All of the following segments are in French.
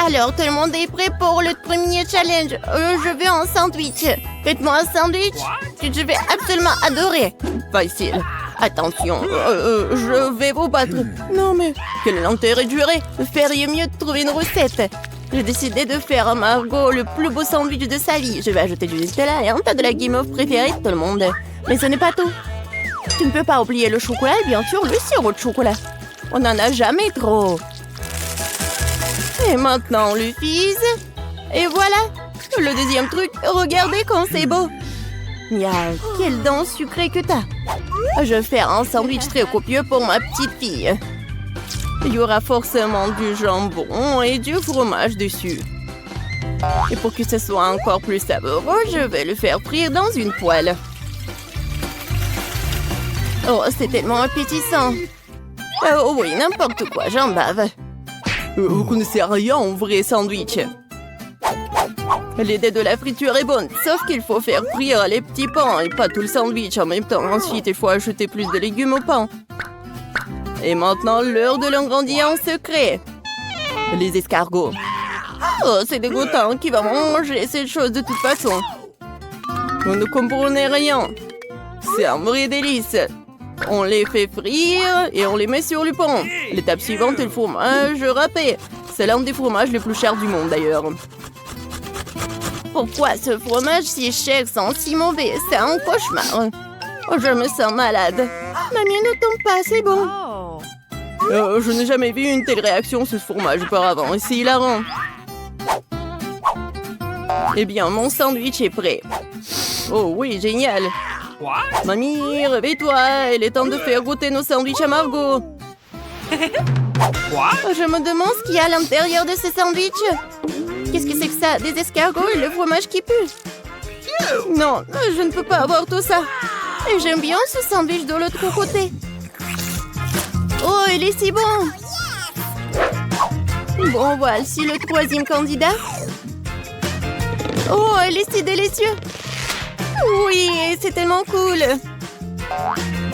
Alors, tout le monde est prêt pour le premier challenge. Je veux un sandwich. Faites-moi un sandwich. Je vais absolument adorer. Facile. Attention, je vais vous battre. Non mais, quel est l'intérêt de jurer? Vous feriez mieux de trouver une recette. J'ai décidé de faire à Margot le plus beau sandwich de sa vie. Je vais ajouter du Nutella et un tas de la guimauve préférée de tout le monde. Mais ce n'est pas tout. Tu ne peux pas oublier le chocolat et bien sûr le sirop de chocolat. On n'en a jamais trop. Et maintenant le fizz. Et voilà. Le deuxième truc, regardez comme c'est beau. Mia, quelle dent sucrée que t'as. Je vais faire un sandwich très copieux pour ma petite fille. Il y aura forcément du jambon et du fromage dessus. Et pour que ce soit encore plus savoureux, je vais le faire frire dans une poêle. Oh, c'est tellement appétissant. Oh oui, n'importe quoi, j'en bave. Vous connaissez rien en vrai sandwich. L'idée de la friture est bonne, sauf qu'il faut faire frire les petits pains et pas tout le sandwich en même temps. Ensuite, il faut ajouter plus de légumes au pain. Et maintenant, l'heure de l'ingrédient secret. Les escargots. Oh, c'est dégoûtant. Qui va manger cette chose de toute façon? Vous ne comprenez rien. C'est un vrai délice. On les fait frire et on les met sur le pain. L'étape suivante est le fromage râpé. C'est l'un des fromages les plus chers du monde d'ailleurs. Pourquoi ce fromage si cher sent si mauvais? C'est un cauchemar. Oh, je me sens malade. Mamie, ne tombe pas, c'est bon. Je n'ai jamais vu une telle réaction sur ce fromage auparavant. Et c'est hilarant. Eh bien, mon sandwich est prêt. Oh oui, génial. Mamie, réveille-toi. Il est temps de faire goûter nos sandwichs à Margot. Je me demande ce qu'il y a à l'intérieur de ce sandwich. Qu'est-ce que c'est que ça? Des escargots et le fromage qui pue? Non, je ne peux pas avoir tout ça. Et j'aime bien ce sandwich de l'autre côté. Oh, il est si bon. Bon, voici le troisième candidat. Oh, il est si délicieux. Oui, c'est tellement cool.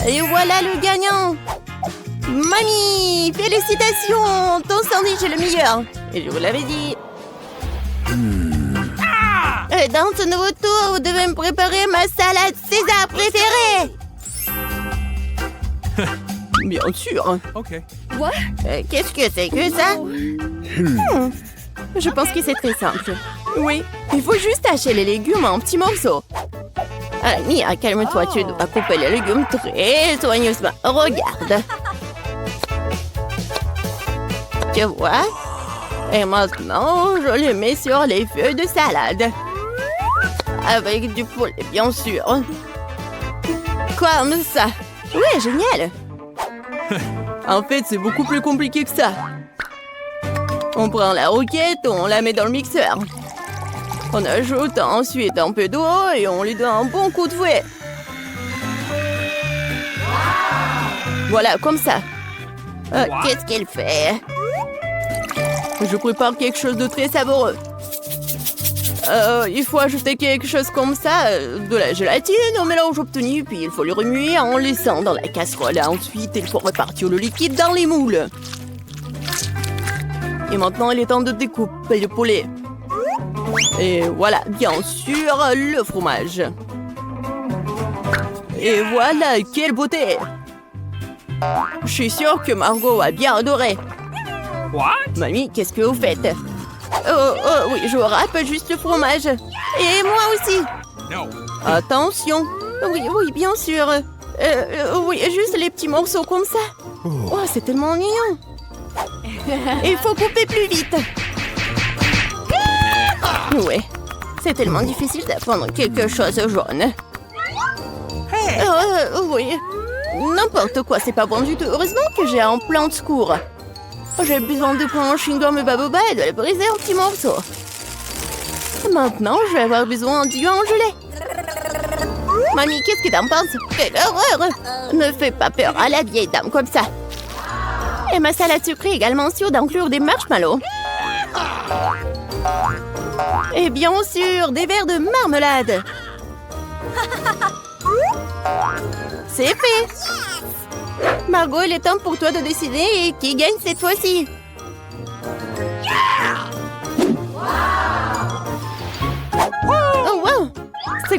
Et voilà le gagnant. Mamie, félicitations. Ton sandwich est le meilleur. Et je vous l'avais dit. Dans ce nouveau tour, vous devez me préparer ma salade César préférée. Bien sûr. Ok. Quoi? Qu'est-ce que c'est que ça? Je pense que c'est très simple. Oui, il faut juste hacher les légumes en petits morceaux. Allez, Mia, calme-toi, tu dois couper les légumes très soigneusement. Regarde. Tu vois? Et maintenant, je les mets sur les feuilles de salade. Avec du poulet, bien sûr. Comme ça. Oui, génial. En fait, c'est beaucoup plus compliqué que ça. On prend la roquette, on la met dans le mixeur. On ajoute ensuite un peu d'eau et on lui donne un bon coup de fouet. Voilà, comme ça. Qu'est-ce qu'elle fait? Je prépare quelque chose de très savoureux. Il faut ajouter quelque chose comme ça, de la gélatine au mélange obtenu, puis il faut le remuer en laissant dans la casserole. Ensuite, il faut répartir le liquide dans les moules. Et maintenant, il est temps de découper le poulet. Et voilà, bien sûr, le fromage. Et voilà, quelle beauté! Je suis sûre que Margot a bien adoré. Mamie, qu'est-ce que vous faites? Oh, oui, je râpe juste le fromage. Et moi aussi. Attention. Oui, bien sûr. Oui, juste les petits morceaux comme ça. Oh, c'est tellement mignon. Il faut couper plus vite. Oui, c'est tellement difficile d'apprendre quelque chose jaune. Oui, n'importe quoi, c'est pas bon du tout. Heureusement que j'ai un plan de secours. J'ai besoin de prendre un chewing-gum baboba et de le briser en petits morceaux. Maintenant, je vais avoir besoin du gelé. Mamie, qu'est-ce que t'en penses? Quelle horreur! Ne fais pas peur à la vieille dame comme ça. Et ma salade sucrée est également sûre d'inclure des marshmallows. Et bien sûr, des verres de marmelade. C'est fait. Margot, il est temps pour toi de décider qui gagne cette fois-ci.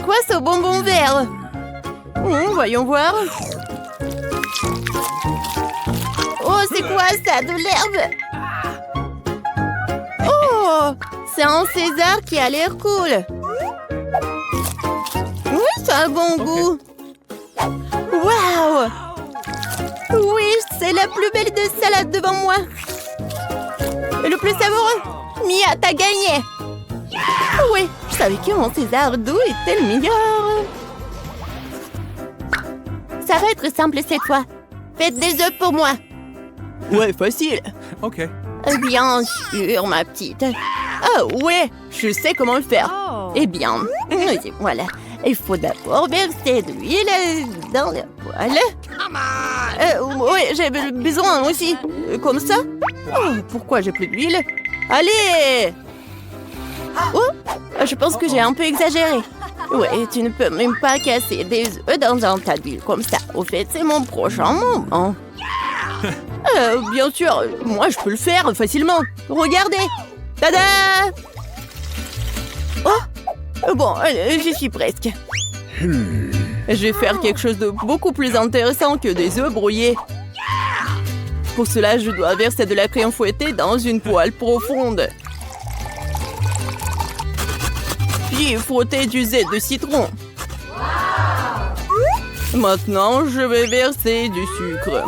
quoi ce bonbon vert? Voyons voir. Oh, c'est quoi ça? De l'herbe? Oh, c'est un César qui a l'air cool. Oui, ça a un bon goût. Waouh! Oui, c'est la plus belle de salade devant moi. Et le plus savoureux. Mia, t'as gagné. Oui, je savais que mon César doux était le meilleur. Ça va être simple cette fois. Faites des œufs pour moi. Ouais, facile. OK. Bien sûr, ma petite. Ah ouais, je sais comment le faire. Eh bien, voilà. Il faut d'abord verser de l'huile dans la poêle. Oui, j'ai besoin aussi. Comme ça. Oh, pourquoi j'ai plus d'huile? Allez! Oh, je pense que j'ai un peu exagéré. Ouais, tu ne peux même pas casser des œufs dans un tas d'huile comme ça. Au fait, c'est mon prochain moment. Bien sûr, moi je peux le faire facilement. Regardez! Tada! Oh! Bon, j'y suis presque. Je vais faire quelque chose de beaucoup plus intéressant que des œufs brouillés. Pour cela, je dois verser de la crème fouettée dans une poêle profonde. Puis frotter du zeste de citron. Maintenant, je vais verser du sucre.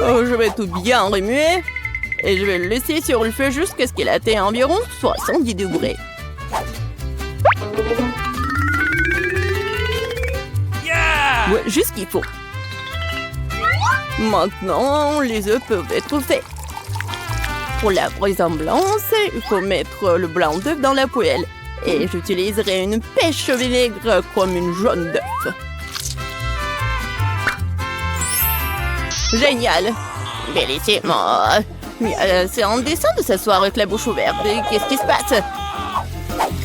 Oh, je vais tout bien remuer. Et je vais le laisser sur le feu jusqu'à ce qu'il atteigne environ 70 degrés. Ouais, juste ce qu'il faut. Maintenant, les œufs peuvent être faits. Pour la vraisemblance, il faut mettre le blanc d'œuf dans la poêle. Et j'utiliserai une pêche au vinaigre comme une jaune d'œuf. Génial! Bellissimo! C'est indécent de s'asseoir avec la bouche ouverte. Qu'est-ce qui se passe?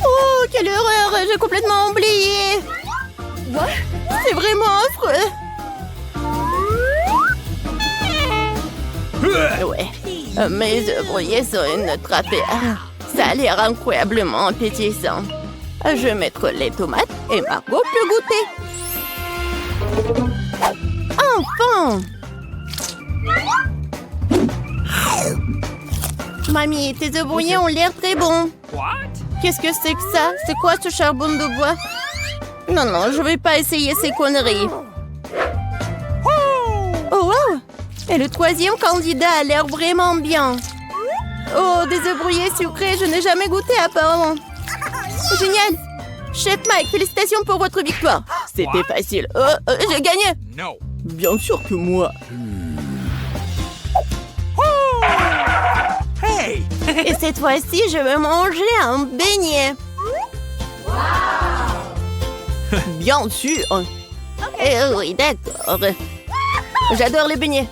Oh, quelle horreur! J'ai complètement oublié! C'est vraiment affreux! Ouais, mes œufs brouillés sont une trappère. Ça a l'air incroyablement appétissant. Je vais mettre les tomates et Margot peut goûter. Enfin! Mamie, tes œufs brouillés ont l'air très bons. Qu'est-ce que c'est que ça? C'est quoi ce charbon de bois? Non, je vais pas essayer ces conneries. Oh, wow! Et le troisième candidat a l'air vraiment bien. Oh, des œufs brouillés sucrés, je n'ai jamais goûté apparemment. Génial! Chef Mike, félicitations pour votre victoire. C'était facile. J'ai gagné. No. Bien sûr que moi. Hey! Et cette fois-ci, je vais manger un beignet. Bien sûr. Oui, d'accord. J'adore les beignets.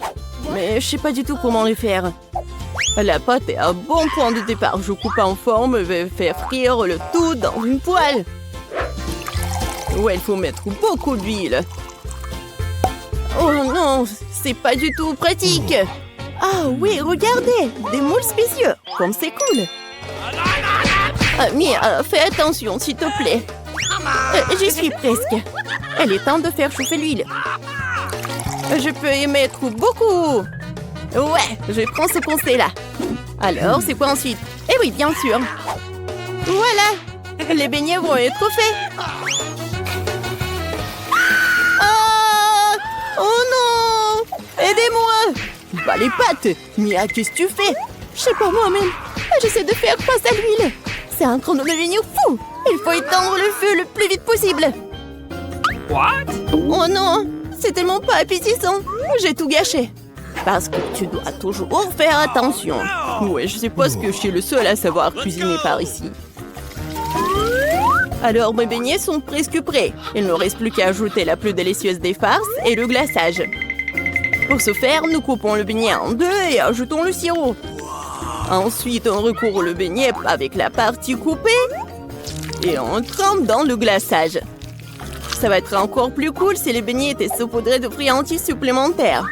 Mais je sais pas du tout comment les faire. La pâte est un bon point de départ. Je coupe en forme et vais faire frire le tout dans une poêle. Ouais, il faut mettre beaucoup d'huile. Oh non, c'est pas du tout pratique. Ah oui, regardez, des moules spécieux. Comme c'est cool. Mia, fais attention, s'il te plaît. J'y suis presque. Elle est temps de faire chauffer l'huile. Je peux y mettre beaucoup. Ouais, je prends ce conseil-là. Alors, c'est quoi ensuite? Eh oui, bien sûr. Voilà, les beignets vont être faits. Ah! Oh non! Aidez-moi! Bah les pattes! Mia, qu'est-ce que tu fais? Je sais pas moi-même. J'essaie de faire face à l'huile. C'est un chrono de devenir fou. Il faut éteindre le feu le plus vite possible. What? Oh non! C'est tellement pas appétissant. J'ai tout gâché. Parce que tu dois toujours faire attention. Ouais, je suppose que je suis le seul à savoir cuisiner par ici. Alors, mes beignets sont presque prêts. Il ne reste plus qu'à ajouter la plus délicieuse des farces et le glaçage. Pour ce faire, nous coupons le beignet en deux et ajoutons le sirop. Ensuite, on recouvre le beignet avec la partie coupée et on trempe dans le glaçage. Ça va être encore plus cool si les beignets étaient saupoudrés de friandises supplémentaires.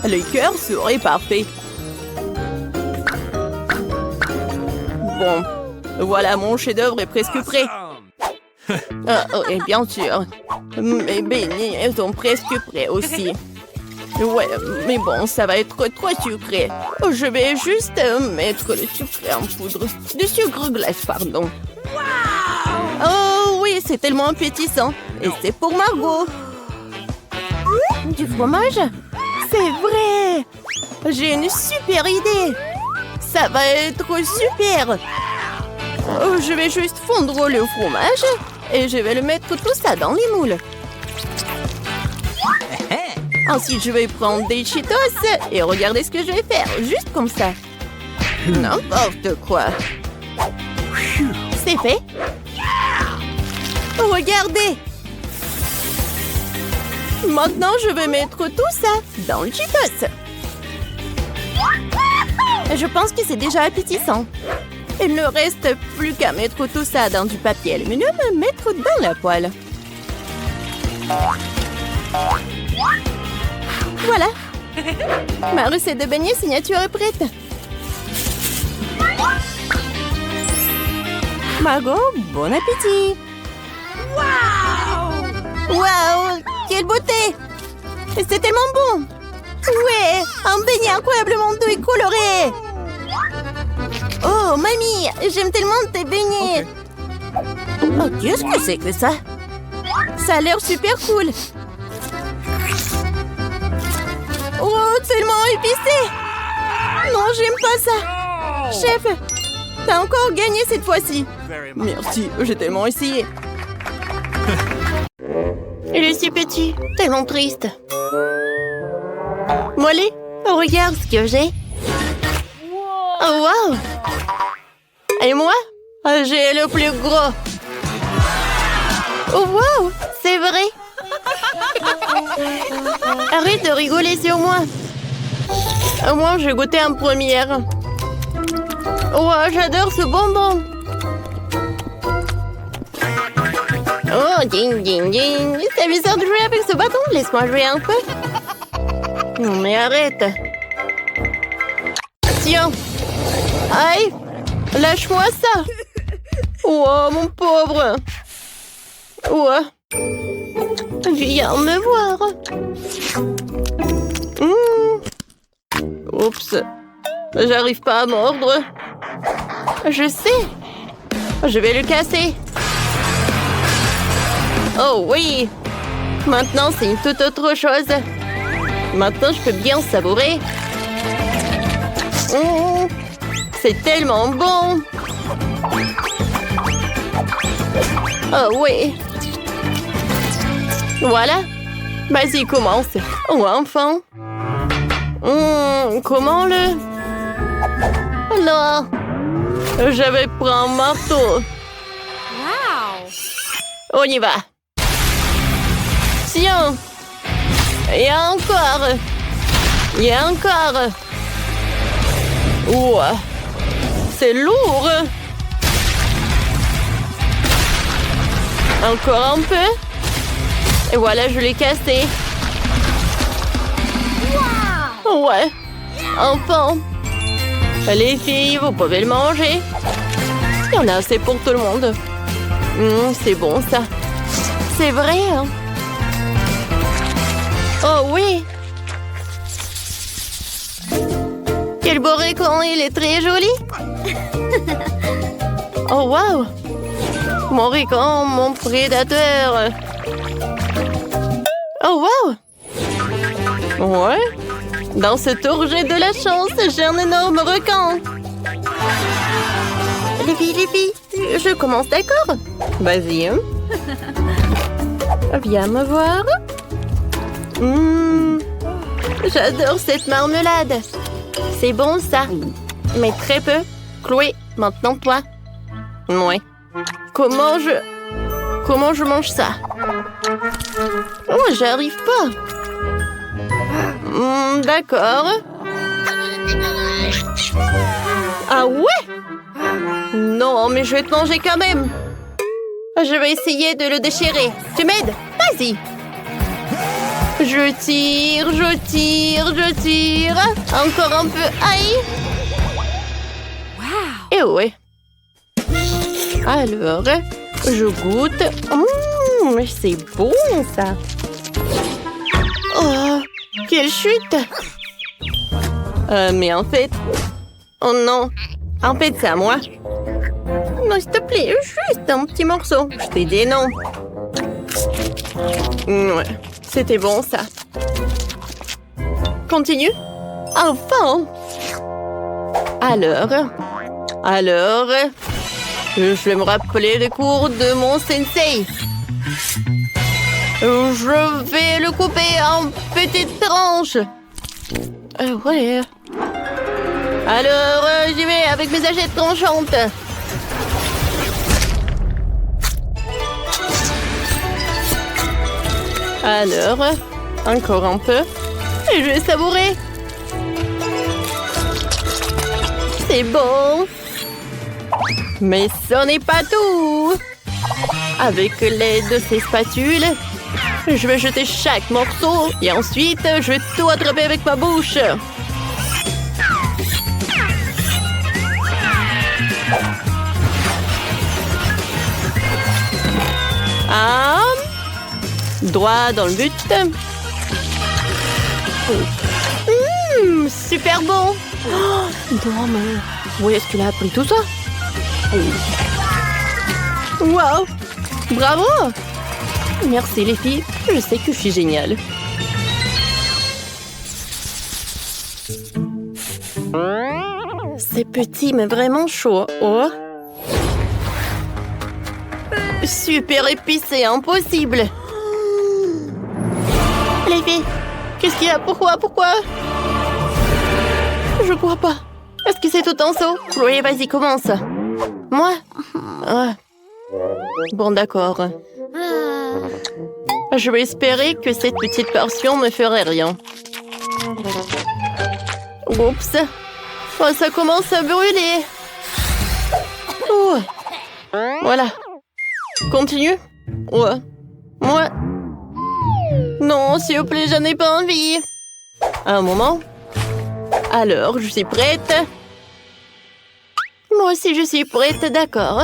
Le cœur serait parfait. Bon, Voilà, mon chef-d'œuvre est presque prêt. Et bien sûr, mes beignets sont presque prêts aussi. Ouais, mais bon, ça va être trop sucré. Je vais juste mettre le sucre en poudre. Du sucre glace, pardon. Oh oui, c'est tellement appétissant. Et c'est pour Margot. Du fromage? C'est vrai! J'ai une super idée! Ça va être super! Je vais juste fondre le fromage et je vais le mettre tout ça dans les moules. Ensuite, je vais prendre des Cheetos et regardez ce que je vais faire, juste comme ça. N'importe quoi. C'est fait. Regardez. Maintenant, je vais mettre tout ça dans le Cheetos. Je pense que c'est déjà appétissant. Il ne reste plus qu'à mettre tout ça dans du papier aluminium et mettre dans la poêle. Voilà. Ma recette de beignets signature est prête. Margot, bon appétit. Waouh, quelle beauté. C'est tellement bon. Ouais, un beignet incroyablement doux et coloré. Oh, mamie, j'aime tellement tes beignets. Oh, qu'est-ce que c'est que ça? Ça a l'air super cool. Oh, tellement épicé. Non, j'aime pas ça. Chef, t'as encore gagné cette fois-ci. Merci, j'ai tellement essayé. Il est si petit, tellement triste. Molly, regarde ce que j'ai. Oh, wow! Et moi, j'ai le plus gros. Oh, wow! C'est vrai! Arrête de rigoler sur moi. Moi, j'ai goûté en première. Oh, j'adore ce bonbon. Oh, ding, ding, ding. C'est bizarre de jouer avec ce bâton. Laisse-moi jouer un peu. Non, mais arrête. Tiens. Aïe. Lâche-moi ça. Oh, mon pauvre. Oh. Viens me voir. Oups. J'arrive pas à mordre. Je sais. Je vais le casser. Oh oui. Maintenant, c'est une toute autre chose. Maintenant, je peux bien savourer. C'est tellement bon. Oh oui. Voilà. Vas-y, commence. Oh, enfin. Comment le... Non. Je vais prendre un marteau. Wow. On y va. Tiens. Et encore. Et encore. Ouah. C'est lourd. Encore un peu. Et voilà, je l'ai cassé. Wow. Ouais. Enfin. Les filles, vous pouvez le manger. Il y en a assez pour tout le monde. C'est bon, ça. C'est vrai, hein? Oh oui. Quel beau récon, il est très joli. Oh, wow. Mon récon, mon prédateur. Oh, wow. Ouais. Dans ce tour, j'ai de la chance. J'ai un énorme requin. Les filles, je commence, d'accord? Vas-y. Viens me voir. J'adore cette marmelade. C'est bon, ça. Mais très peu. Chloé, maintenant toi. Ouais. Comment je mange ça? Oh, j'arrive pas. D'accord. Ah ouais? Non, mais je vais te manger quand même. Je vais essayer de le déchirer. Tu m'aides? Vas-y. Je tire, je tire, je tire. Encore un peu. Aïe. Wow. Et ouais. Alors, je goûte. C'est bon, ça. Oh, quelle chute! Mais en fait... Oh non! En fait, c'est à moi. Non, s'il te plaît, juste un petit morceau. Je t'ai dit non. Ouais, c'était bon, ça. Continue. Enfin! Alors, je vais me rappeler les cours de mon sensei. Je vais le couper en petites tranches. Ouais. Alors, j'y vais avec mes hachettes tranchantes. Alors, encore un peu. Et je vais savourer. C'est bon. Mais ce n'est pas tout. Avec l'aide de ces spatules, je vais jeter chaque morceau et ensuite, je vais tout attraper avec ma bouche. Ah, droit dans le but. Super bon. Oh, non, mais où est-ce qu'il a appris tout ça? Wow, bravo. Merci les filles, je sais que je suis géniale. C'est petit mais vraiment chaud. Oh. Super épicé, impossible. Les filles, qu'est-ce qu'il y a? Pourquoi? Je crois pas. Est-ce que c'est tout en saut? Chloé, vas-y, commence. Moi? Bon, d'accord. Je vais espérer que cette petite portion ne ferait rien. Oups. Oh, ça commence à brûler. Oh. Voilà. Continue. Ouais. Moi. Non, s'il vous plaît, je n'ai pas envie. Un moment. Alors, je suis prête. Moi aussi, je suis prête, d'accord.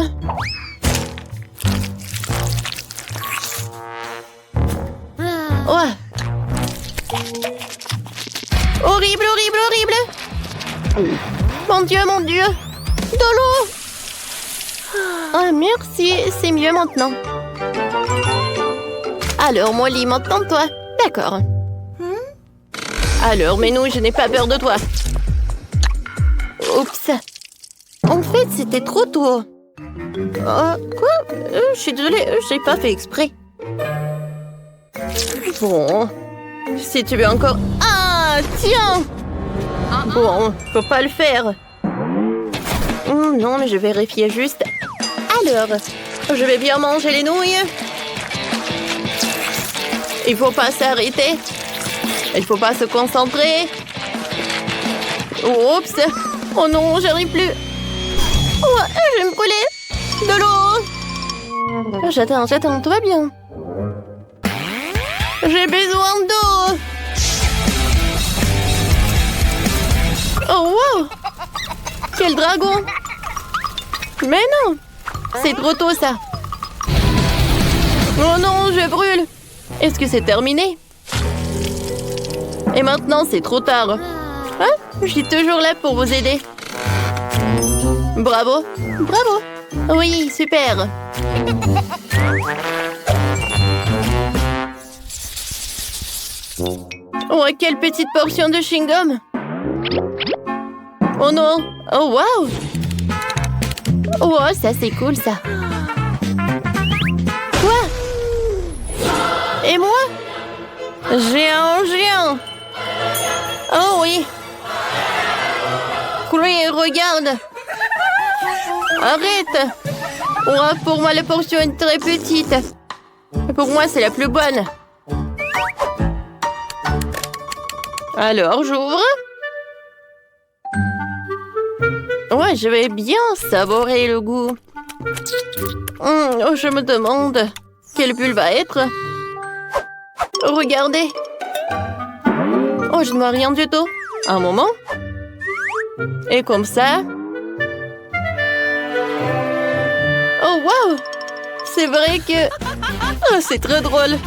Ouais. Horrible. Mon Dieu. De l'eau. Ah, merci, c'est mieux maintenant. Alors, Molly, maintenant toi. D'accord. Alors, Menou, je n'ai pas peur de toi. Oups. En fait, c'était trop tôt. Quoi? Je suis désolée, je n'ai pas fait exprès. Bon. Si tu veux encore... Ah, tiens! Bon, faut pas le faire. Non, mais je vérifiais juste. Alors, je vais bien manger les nouilles. Il faut pas s'arrêter. Il faut pas se concentrer. Oups. Oh non, j'arrive plus. Oh, je vais me brûler. De l'eau. J'attends, tout va bien. J'ai besoin d'eau. Oh, wow. Quel dragon. Mais non. C'est trop tôt, ça. Oh non, je brûle. Est-ce que c'est terminé? Et maintenant, c'est trop tard. Hein? Je suis toujours là pour vous aider. Bravo. Oui, super. Oh, quelle petite portion de chewing-gum. Oh non. Oh, wow. Oh, ça, c'est cool, ça. Quoi? Et moi? Géant. Oh oui. Chloé, regarde. Arrête. Oh, pour moi, la portion est très petite. Pour moi, c'est la plus bonne. Alors, j'ouvre. Ouais, je vais bien savourer le goût. Je me demande quelle bulle va être. Regardez. Oh, je ne vois rien du tout. Un moment. Et comme ça. Oh, wow! C'est vrai que... Oh, c'est très drôle.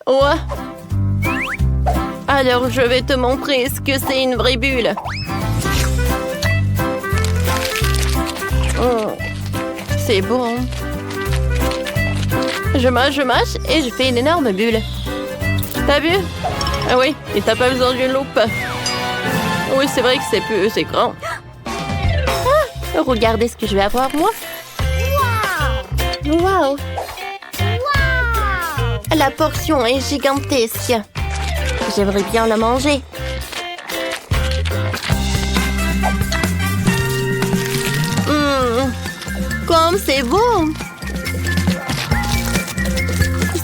Ouais. Alors, je vais te montrer ce que c'est une vraie bulle. Oh, c'est bon. Je mâche et je fais une énorme bulle. T'as vu? Ah oui, et t'as pas besoin d'une loupe. Oui, c'est vrai que c'est grand. Ah, regardez ce que je vais avoir, moi. Wow! La portion est gigantesque. J'aimerais bien la manger. Comme c'est bon!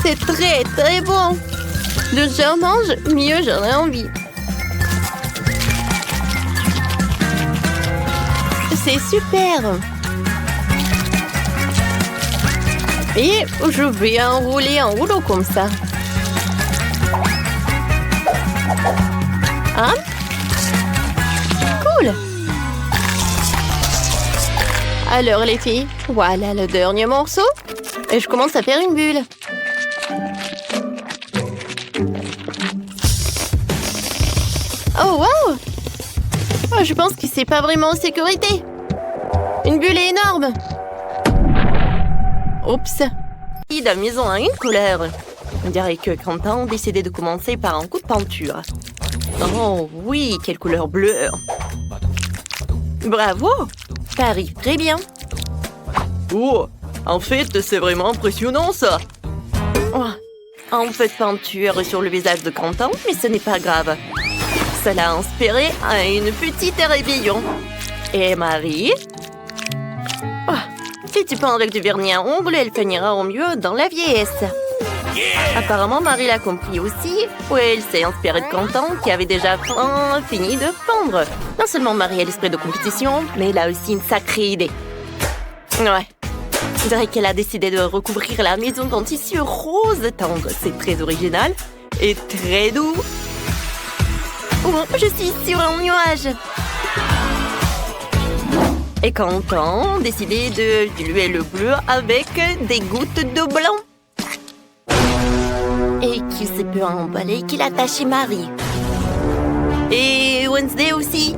C'est très, très bon! Plus j'en mange, mieux j'en ai envie. C'est super! Et je vais enrouler en rouleau comme ça. Hein? Cool! Alors les filles, voilà le dernier morceau. Et je commence à faire une bulle. Oh wow! Oh, je pense que c'est pas vraiment en sécurité. Une bulle est énorme. Oups. La maison a une couleur. On dirait que Quentin a décidé de commencer par un coup de peinture. Oh oui, quelle couleur bleue. Bravo! Ça arrive très bien. Oh, en fait, c'est vraiment impressionnant, ça. Oh, un peu de peinture sur le visage de Quentin, mais ce n'est pas grave. Cela a inspiré à une petite rébellion. Et Marie? Oh, si tu peins avec du vernis à ongles, elle finira au mieux dans la vieillesse. Apparemment, Marie l'a compris aussi. Oui, elle s'est inspirée de Quentin, qui avait déjà fini de peindre. Non seulement Marie a l'esprit de compétition, mais elle a aussi une sacrée idée. Ouais. Je dirais qu'elle a décidé de recouvrir la maison d'un tissu rose tendre. C'est très original et très doux. Oh, je suis sur un nuage. Et Quentin a décidé de diluer le bleu avec des gouttes de blanc. Et qu'il s'est peu emballé qu'il a attaché Marie. Et Wednesday aussi.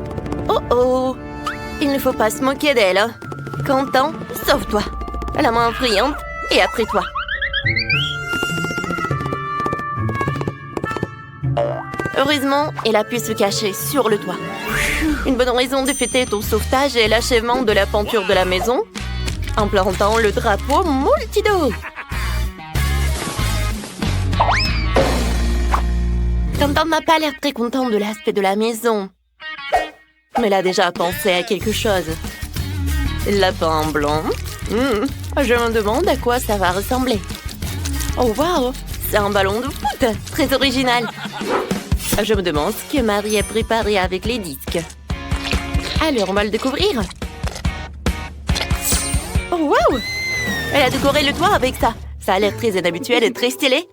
Oh oh. Il ne faut pas se moquer d'elle. Quentin, sauve-toi. La main brillante et après toi. Heureusement, elle a pu se cacher sur le toit. Une bonne raison de fêter ton sauvetage et l'achèvement de la peinture de la maison en plantant le drapeau Multido. Quentin n'a pas l'air très content de l'aspect de la maison. Mais il a déjà pensé à quelque chose. Lapin blanc. Je me demande à quoi ça va ressembler. Oh wow, c'est un ballon de foot, très original. Je me demande ce que Marie a préparé avec les disques. Alors, on va le découvrir. Oh wow, elle a décoré le toit avec ça. Ça a l'air très inhabituel et très stylé.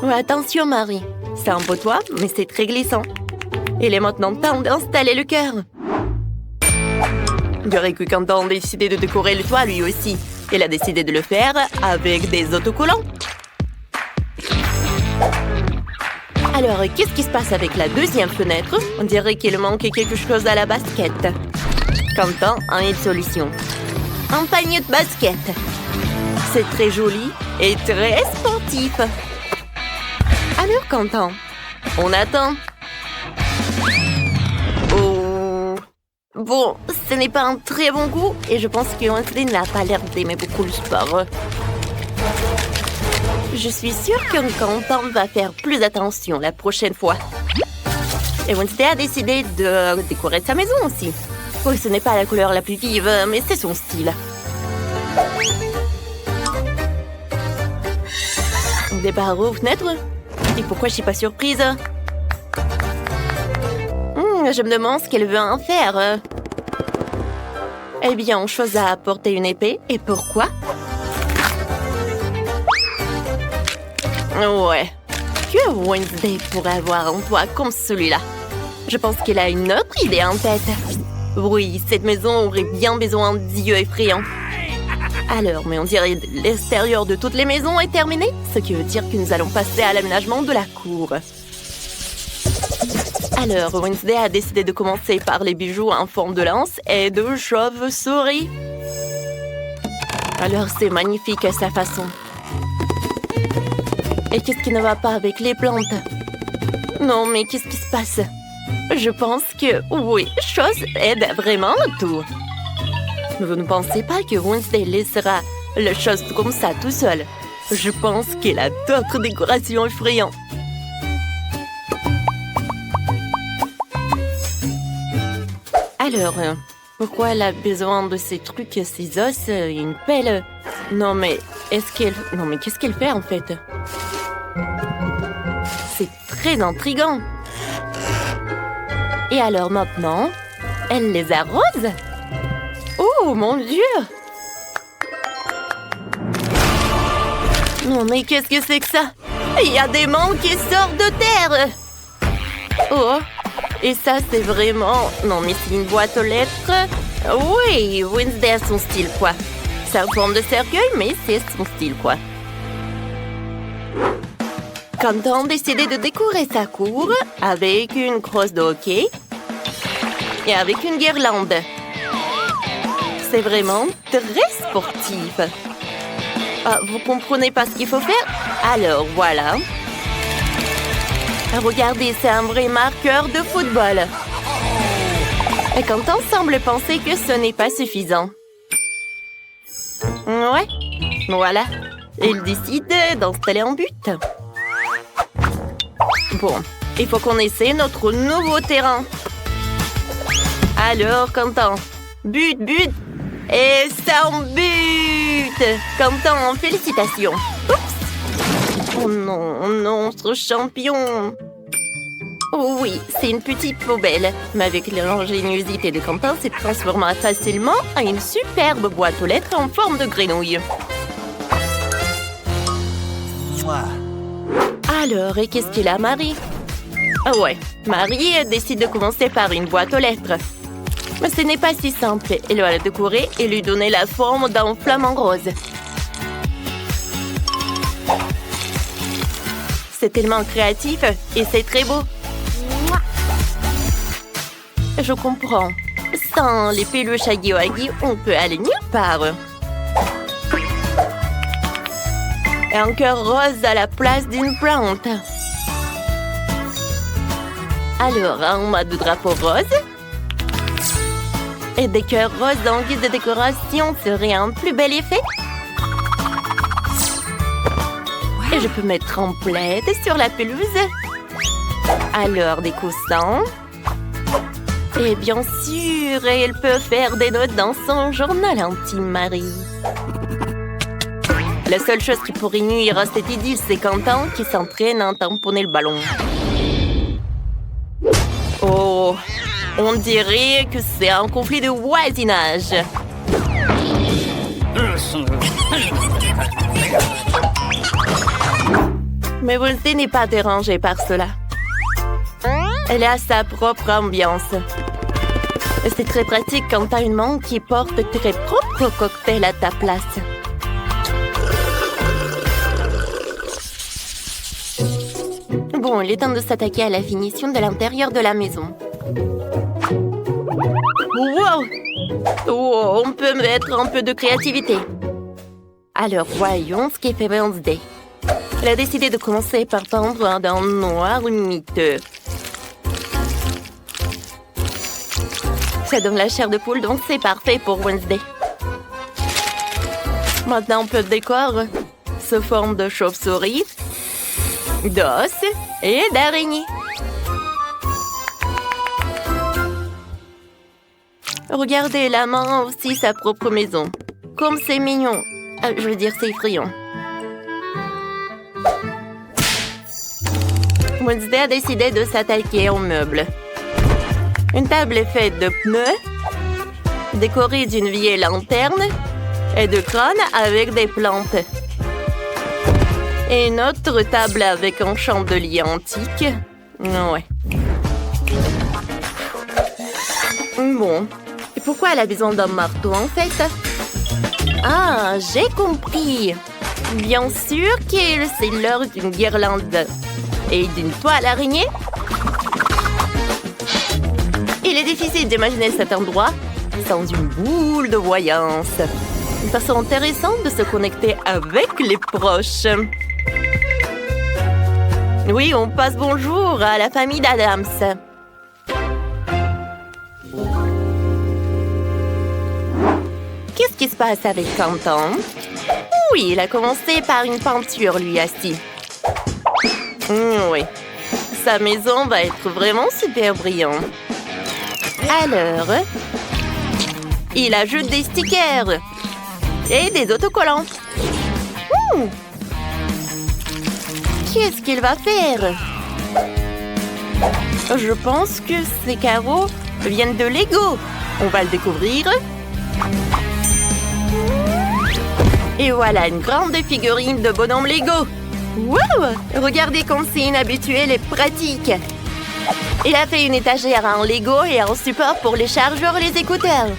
Oh, attention Marie, c'est un beau toit, mais c'est très glissant. Il est maintenant temps d'installer le cœur. Je dirais que Quentin a décidé de décorer le toit lui aussi. Il a décidé de le faire avec des autocollants. Alors, qu'est-ce qui se passe avec la deuxième fenêtre? On dirait qu'il manque quelque chose à la basket. Quentin a une solution. Un panier de basket. C'est très joli et très sportif. Alors, Quentin, on attend. Oh. Bon, ce n'est pas un très bon goût et je pense que Wednesday n'a pas l'air d'aimer beaucoup le sport. Je suis sûre que Quentin va faire plus attention la prochaine fois. Et Wednesday a décidé de décorer sa maison aussi. Oui, ce n'est pas la couleur la plus vive, mais c'est son style. Des barreaux aux fenêtres? Et pourquoi je suis pas surprise? Je me demande ce qu'elle veut en faire. Eh bien, on choisit à apporter une épée. Et pourquoi? Ouais. Que Wednesday pourrait avoir un toit comme celui-là? Je pense qu'elle a une autre idée en tête. Oui, cette maison aurait bien besoin d'yeux effrayants. Alors, mais on dirait que l'extérieur de toutes les maisons est terminé, ce qui veut dire que nous allons passer à l'aménagement de la cour. Alors, Wednesday a décidé de commencer par les bijoux en forme de lance et de chauve-souris. Alors, c'est magnifique à sa façon. Et qu'est-ce qui ne va pas avec les plantes? Non, mais qu'est-ce qui se passe? Je pense que, oui, chose aide vraiment tout. Vous ne pensez pas que Wednesday laissera les choses comme ça tout seul? Je pense qu'elle a d'autres décorations effrayantes. Alors, pourquoi elle a besoin de ces trucs, ces os, une pelle? Non, mais qu'est-ce qu'elle fait en fait? C'est très intriguant. Et alors maintenant, elle les arrose? Oh mon Dieu! Non mais qu'est-ce que c'est que ça? Il y a des mangues qui sortent de terre! Oh! Et ça c'est vraiment... Non mais c'est une boîte aux lettres. Oui, Wednesday a son style quoi. C'est en forme de cercueil mais c'est son style quoi. Quentin a décidé de décorer sa cour avec une crosse de hockey et avec une guirlande. C'est vraiment très sportif. Ah, vous comprenez pas ce qu'il faut faire? Alors, voilà. Regardez, c'est un vrai marqueur de football. Et Quentin semble penser que ce n'est pas suffisant. Ouais, voilà. Il décide d'installer un but. Bon, il faut qu'on essaie notre nouveau terrain. Alors, Quentin, but, et c'est un but! Quentin, félicitations. Oups! Oh non, ce champion! Oh oui, c'est une petite poubelle, mais avec l'ingéniosité de Quentin, c'est transformé facilement en une superbe boîte aux lettres en forme de grenouille. Alors, et qu'est-ce qu'il a, Marie? Ah ouais, Marie décide de commencer par une boîte aux lettres. Mais ce n'est pas si simple. Elle va la décorer et lui donner la forme d'un flamant rose. C'est tellement créatif et c'est très beau. Je comprends. Sans les peluches Huggy Wuggy, on peut aller nulle part. Et un cœur rose à la place d'une plante. Alors, un mode de drapeau rose. Et des cœurs roses en guise de décoration serait un plus bel effet. Et je peux mettre en plaid sur la pelouse. Alors, des coussins. Et bien sûr, elle peut faire des notes dans son journal intime, Marie. La seule chose qui pourrait nuire à cette idylle, c'est Quentin qui s'entraîne à tamponner le ballon. Oh, on dirait que c'est un conflit de voisinage. Mais Wednesday n'est pas dérangée par cela. Elle a sa propre ambiance. C'est très pratique quand t'as une main qui porte tes propres cocktails à ta place. Bon, il est temps de s'attaquer à la finition de l'intérieur de la maison. Wow! Oh, on peut mettre un peu de créativité. Alors, voyons ce qu'est fait Wednesday. Elle a décidé de commencer par tendre d'un noir miteux. Ça donne la chair de poule, donc c'est parfait pour Wednesday. Maintenant, on peut décorer sous forme de chauve-souris, d'os et d'araignée. Regardez, la main a aussi sa propre maison. Comme c'est mignon. Je veux dire, c'est effrayant. Wednesday a décidé de s'attaquer aux meubles. Une table est faite de pneus, décorée d'une vieille lanterne et de crânes avec des plantes. Et une autre table avec un chandelier antique. Ouais. Bon, et pourquoi elle a besoin d'un marteau en fait? Ah, j'ai compris. Bien sûr que c'est l'heure d'une guirlande et d'une toile araignée. Il est difficile d'imaginer cet endroit sans une boule de voyance. Une façon intéressante de se connecter avec les proches. Oui, on passe bonjour à la famille d'Adams. Qu'est-ce qui se passe avec Quentin? Oui, il a commencé par une peinture, lui aussi. Oui, sa maison va être vraiment super brillante. Alors, il ajoute des stickers et des autocollants. Qu'est-ce qu'il va faire? Je pense que ces carreaux viennent de Lego. On va le découvrir. Et voilà une grande figurine de bonhomme Lego. Wow! Regardez comme c'est inhabituel et pratique. Il a fait une étagère en Lego et un support pour les chargeurs et les écouteurs.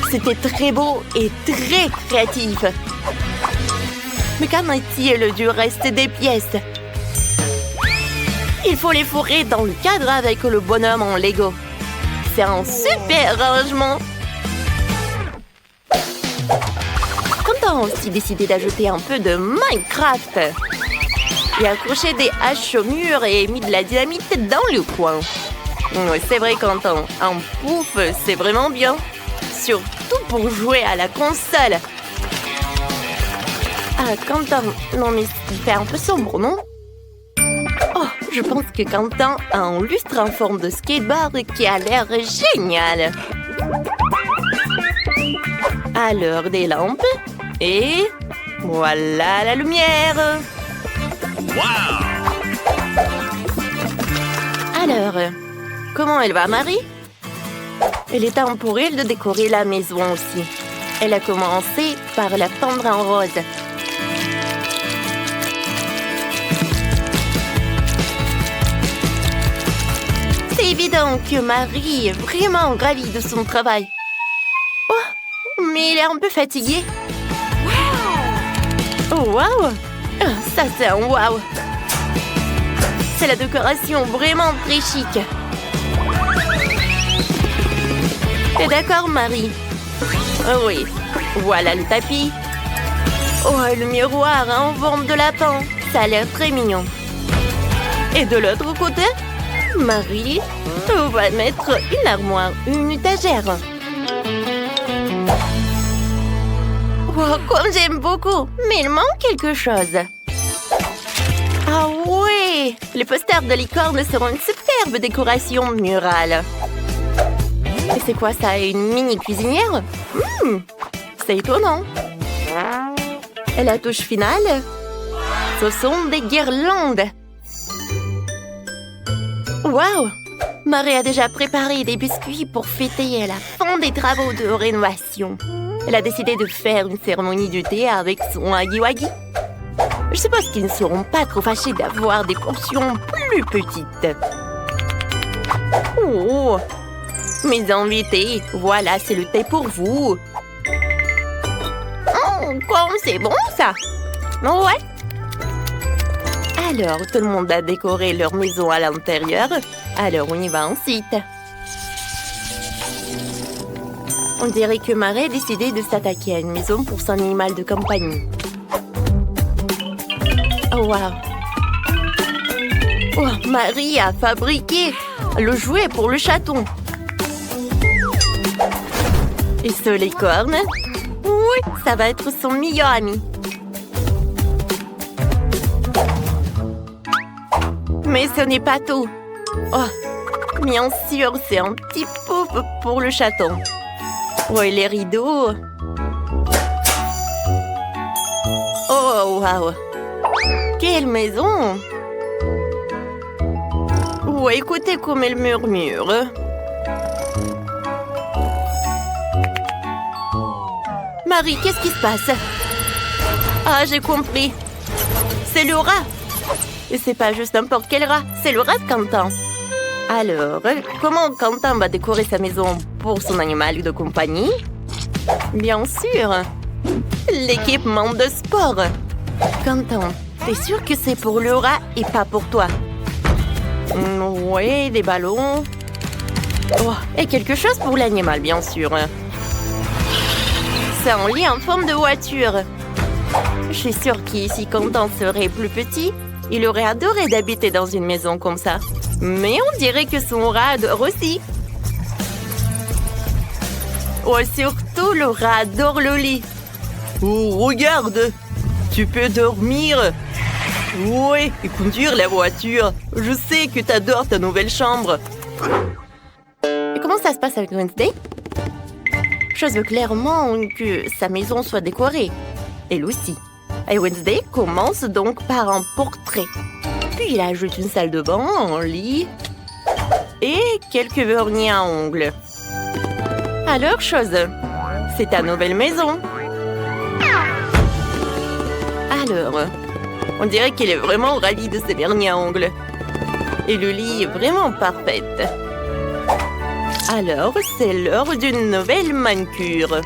C'était très beau et très créatif. Mais qu'en est-il du reste des pièces? Il faut les fourrer dans le cadre avec le bonhomme en Lego. C'est un super arrangement. Quentin a aussi décidé d'ajouter un peu de Minecraft. Il a accroché des haches au mur et mis de la dynamite dans le coin. Oui, c'est vrai, Quentin. Un pouf, c'est vraiment bien. Surtout pour jouer à la console. Ah, Quentin, non mais il fait un peu sombre, non? Oh, je pense que Quentin a un lustre en forme de skateboard qui a l'air génial. Alors, des lampes. Et voilà la lumière. Wow! Alors, comment elle va, Marie? Il est temps pour elle de décorer la maison aussi. Elle a commencé par la peindre en rose. C'est évident que Marie est vraiment ravie de son travail. Oh, mais elle est un peu fatiguée. Oh, wow! Ça, c'est un wow! C'est la décoration vraiment très chic. T'es d'accord, Marie? Oh oui, voilà le tapis. Oh, le miroir en forme de lapin. Ça a l'air très mignon. Et de l'autre côté, Marie va mettre une armoire, une étagère. Oh, comme j'aime beaucoup, mais il manque quelque chose. Ah ouais, les posters de licorne seront une superbe décoration murale. Et c'est quoi ça, une mini cuisinière? C'est étonnant. Et la touche finale, ce sont des guirlandes. Waouh! Marie a déjà préparé des biscuits pour fêter la fin des travaux de rénovation. Elle a décidé de faire une cérémonie du thé avec son huggy-wuggy. Je suppose qu'ils ne seront pas trop fâchés d'avoir des portions plus petites. Oh! Mes invités, voilà, c'est le thé pour vous. Oh, comme c'est bon, ça! Ouais! Alors, tout le monde a décoré leur maison à l'intérieur. Alors, on y va ensuite. On dirait que Marie a décidé de s'attaquer à une maison pour son animal de compagnie. Oh, wow! Oh, Marie a fabriqué le jouet pour le chaton. Et ce licorne? Oui, ça va être son meilleur ami. Mais ce n'est pas tout. Oh, bien sûr, c'est un petit pouf pour le chaton. Oh, et les rideaux. Oh, waouh! Quelle maison! Oh, écoutez comme elle murmure. Marie, qu'est-ce qui se passe? Ah, j'ai compris. C'est le rat. Et c'est pas juste n'importe quel rat, c'est le rat de Quentin. Alors, comment Quentin va décorer sa maison pour son animal de compagnie? Bien sûr, l'équipement de sport. Quentin, t'es sûr que c'est pour le rat et pas pour toi? Oui, des ballons. Oh, et quelque chose pour l'animal, bien sûr. C'est un lit en forme de voiture. Je suis sûre qu'ici, Quentin serait plus petit, il aurait adoré d'habiter dans une maison comme ça. Mais on dirait que son rat adore aussi. Oh, surtout, le rat adore le lit. Oh, regarde! Tu peux dormir. Oui, et conduire la voiture. Je sais que t'adores ta nouvelle chambre. Et comment ça se passe avec Wednesday? Je veux clairement que sa maison soit décorée. Elle aussi. Et Wednesday commence donc par un portrait. Puis il ajoute une salle de bain, un lit et quelques vernis à ongles. Alors, chose, c'est ta nouvelle maison. Alors, on dirait qu'il est vraiment ravi de ses vernis à ongles. Et le lit est vraiment parfait. Alors, c'est l'heure d'une nouvelle manucure.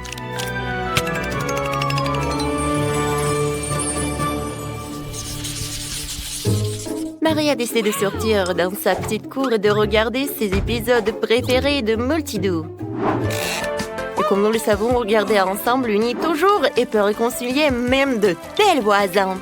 Marie a décidé de sortir dans sa petite cour et de regarder ses épisodes préférés de Multidou. Et comme nous le savons, regarder ensemble unit toujours et peut réconcilier même de tels voisins.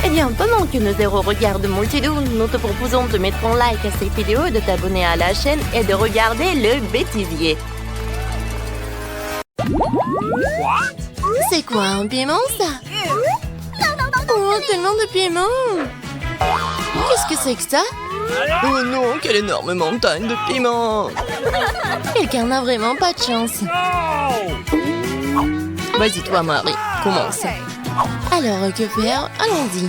Eh bien, pendant que nos héros regardent Multidou, nous te proposons de mettre un like à cette vidéo, de t'abonner à la chaîne et de regarder le bêtisier. C'est quoi, un piment, ça? Oh, tellement de piment! Qu'est-ce que c'est que ça? Oh non, quelle énorme montagne de piment! Quelqu'un n'a vraiment pas de chance. Vas-y toi, Marie, commence. Alors, que faire? Allons-y.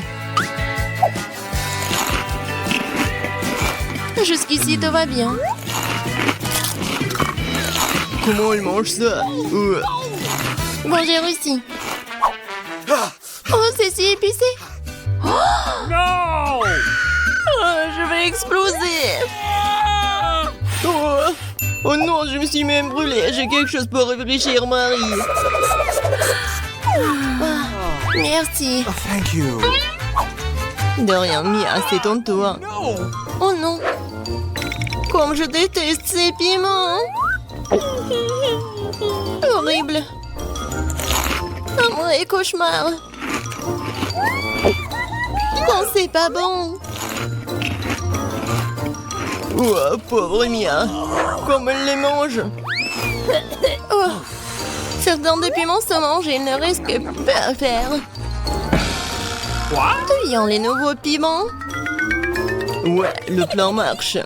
Jusqu'ici, tout va bien. Comment elle mange ça? Bon, j'ai réussi. Oh, c'est si épicé. No! Je vais exploser. Oh non, je me suis même brûlée. J'ai quelque chose pour réfléchir, Marie. Merci. Thank you. De rien, Mia, c'est ton tour. Oh non. Comme je déteste ces piments. Horrible. Un vrai cauchemar. Oh, c'est pas bon. Oh, pauvre Mia. Comme elle les mange. Oh. Certains des piments se mangent et il ne reste que peu à faire. Tuyant les nouveaux piments. Ouais, le plan marche.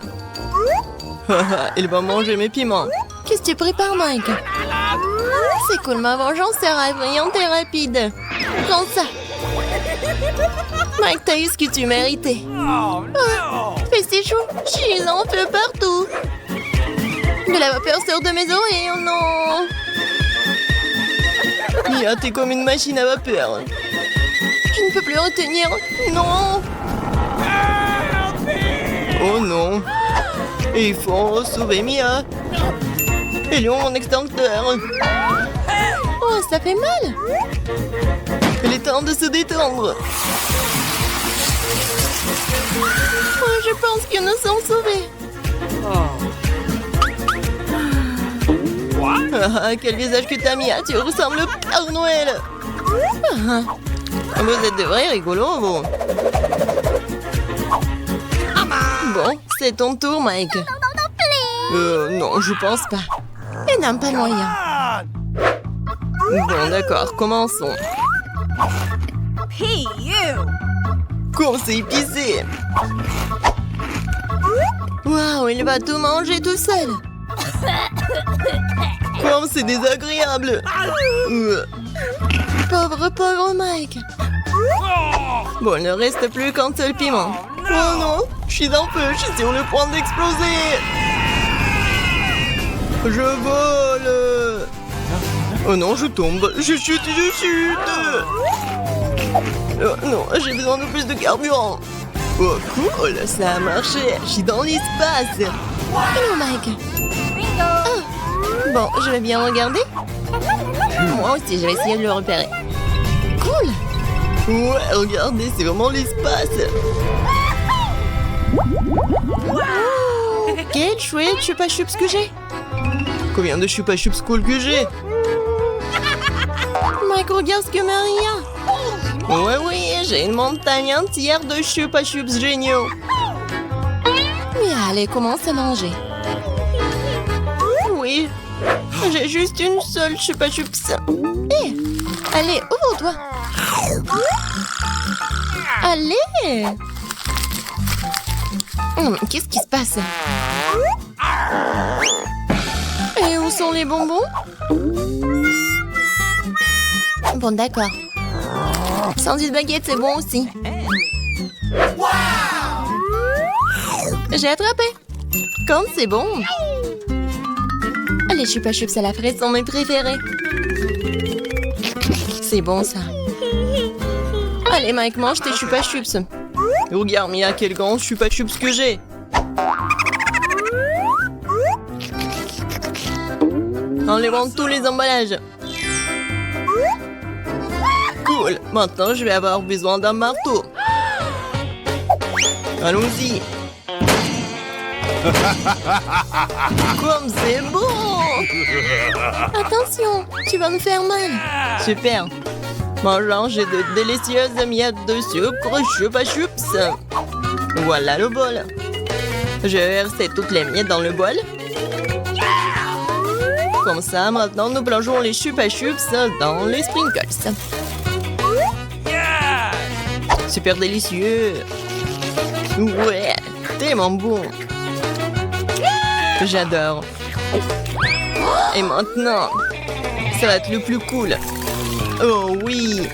Il va manger mes piments. Qu'est-ce que tu prépares, Mike? C'est cool, ma vengeance sera brillante et rapide. Prends ça. Mike, t'as eu ce que tu méritais. Oh no! Fais si chaud, j'y en feu partout. De la vapeur sort de mes oreilles, oh non. Mia, t'es comme une machine à vapeur. Je ne peux plus retenir. Non. Oh non. Et il faut sauver Mia. Et lui, mon extincteur. Oh, ça fait mal. Il est temps de se détendre. Oh, je pense que nous sommes sauvés. Ah, quel visage que t'as, Mia. Tu ressembles au Père Noël. Vous êtes de vrais rigolos, vous. Bon, c'est ton tour, Mike. Non, je pense pas. Il n'a pas moyen. Bon, d'accord, commençons. Hey, you! Comme c'est épicé. Waouh, il va tout manger tout seul. Comme c'est désagréable. Pauvre Mike. Bon, il ne reste plus qu'un seul piment. Oh non, je suis en feu, je suis sur le point d'exploser. Je vole. Oh non, je tombe. Je chute. Oh non, j'ai besoin de plus de carburant. Oh cool, ça a marché. Je suis dans l'espace. Hello, Mike. Oh. Bon, je vais bien regarder. Moi aussi, je vais essayer de le repérer. Cool. Ouais, regardez, c'est vraiment l'espace. Oh, quel chouette chupa chups que j'ai. Combien de chupa chups cool que j'ai? Mike, regarde ce que Marie a. Oui, j'ai une montagne entière de chupa chups géniaux. Mais allez, commence à manger. Oui, j'ai juste une seule chupa chups. Hé, allez, ouvre-toi. Allez. Qu'est-ce qui se passe? Et où sont les bonbons? Bon, d'accord. Sandwich baguette, c'est bon aussi. J'ai attrapé. Comme c'est bon. Les chupa chups à la fraise sont mes préférés. C'est bon ça. Allez Mike, mange tes chupa chups. Regarde Mia, quel grand chupa chups que j'ai. Enlevons tous les emballages. Cool, maintenant je vais avoir besoin d'un marteau. Allons-y. Comme c'est bon. Attention, tu vas me faire mal. Super. Mangeons, j'ai de délicieuses miettes de sucre chupa chups. Voilà le bol. Je vais verser toutes les miettes dans le bol. Comme ça, maintenant, nous plongeons les chupa chups dans les sprinkles. Super délicieux. Ouais, tellement bon. J'adore. Et maintenant, ça va être le plus cool. Oh oui.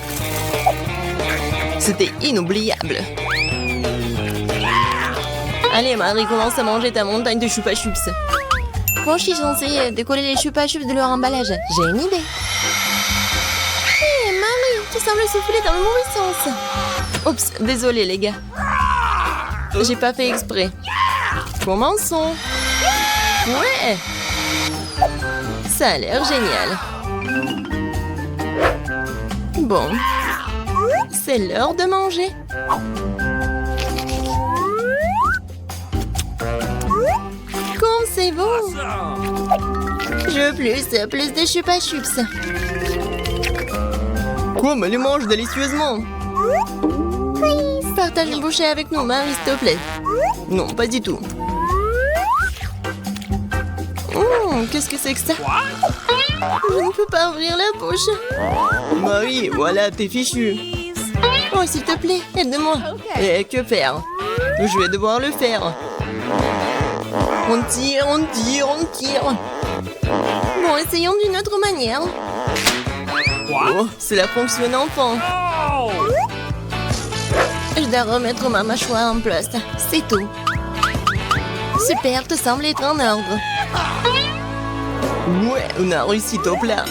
C'était inoubliable. Allez, Marie, commence à manger ta montagne de chupa chups. Quand je suis censée décoller les chupa chups de leur emballage, j'ai une idée. Hé, Marie, tu sembles souffler dans le mauvais sens. Oups, désolé les gars. J'ai pas fait exprès. Commençons. Ouais. Ça a l'air génial. Bon. C'est l'heure de manger. Comme c'est bon. Je veux plus de chupa chups. Quoi, mais les mange délicieusement. Partage une bouchée avec nous, Marie, s'il te plaît. Non, pas du tout. Qu'est-ce que c'est que ça? Je ne peux pas ouvrir la bouche. Marie, voilà, t'es fichu. Oh, s'il te plaît, aide-moi. Et que faire? Je vais devoir le faire. On tire. Bon, essayons d'une autre manière. Oh, c'est la fonction enfant. Je dois remettre ma mâchoire en place. C'est tout. Super, te semble être en ordre. Ouais, on a réussi top là.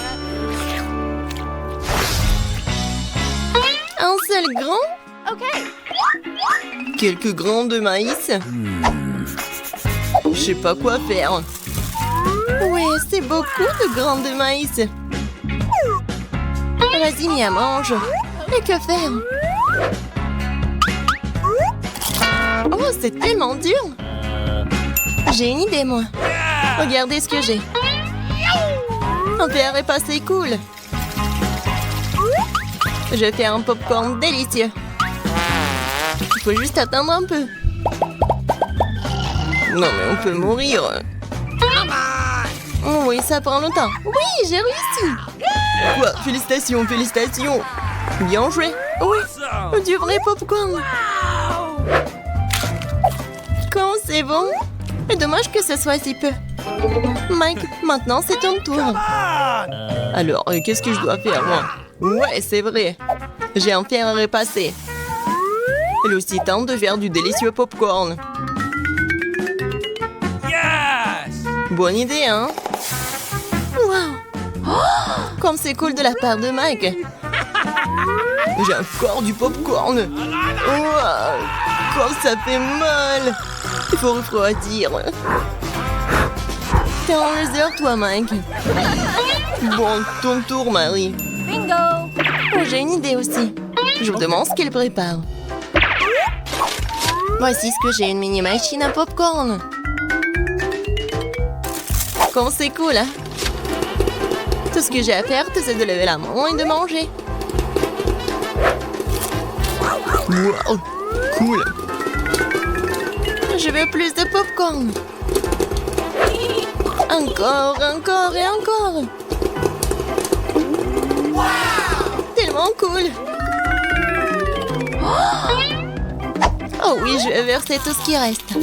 Un seul grand? Quelques grains de maïs. Je sais pas quoi faire. Ouais, c'est beaucoup de grains de maïs. Vas-y, Mia, mange. Et que faire? Oh, c'est tellement dur. J'ai une idée, moi. Regardez ce que j'ai. Un verre est passé cool. Je fais un popcorn délicieux. Il faut juste attendre un peu. Non, mais on peut mourir. Oh oui, ça prend longtemps. Oui, j'ai réussi. Quoi? Félicitations. Bien joué. Oui, du vrai popcorn. Quand c'est bon. Mais dommage que ce soit si peu. Mike, maintenant c'est ton tour. Alors, qu'est-ce que je dois faire, moi? Ouais, c'est vrai. J'ai un fer à repasser. Il est aussi temps de faire du délicieux popcorn. Yes! Bonne idée, hein? Wow. Oh, Comme c'est cool de la part de Mike. J'ai encore du popcorn. Ouah, comme ça fait mal. Il faut refroidir. T'es en réserve, toi, Mike. Bon, ton tour, Marie. Bingo! Oh, j'ai une idée aussi. Je vous demande ce qu'elle prépare. Voici ce que j'ai, une mini machine à popcorn. Comme c'est cool, hein? Tout ce que j'ai à faire, c'est de lever la main et de manger. Wow, cool. Je veux plus de popcorn. Encore, encore et encore. Tellement cool. Oh oui, je vais verser tout ce qui reste.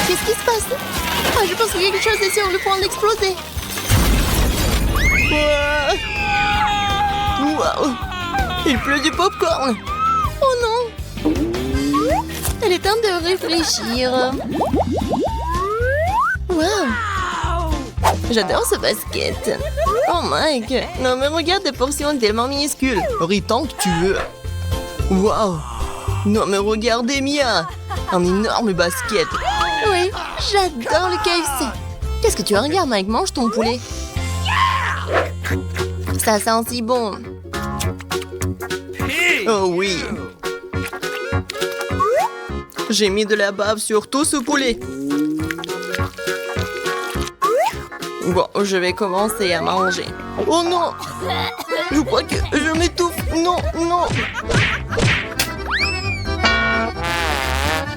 Qu'est-ce qui se passe? Ah, je pense que quelque chose est sur le point d'exploser. Wow. Il pleut du popcorn. Oh non. Elle est temps de réfléchir. Wow. J'adore ce basket. Oh Mike. Non mais regarde des portions tellement minuscules. Ris tant que tu veux. Wow. Non mais regardez Mia. Un énorme basket. Oui, j'adore le KFC. Qu'est-ce que tu regardes Mike? Mange ton poulet. Ça sent si bon. Oh oui. J'ai mis de la bave sur tout ce poulet. Bon, je vais commencer à manger. Oh non! Je crois que je m'étouffe. Non, non.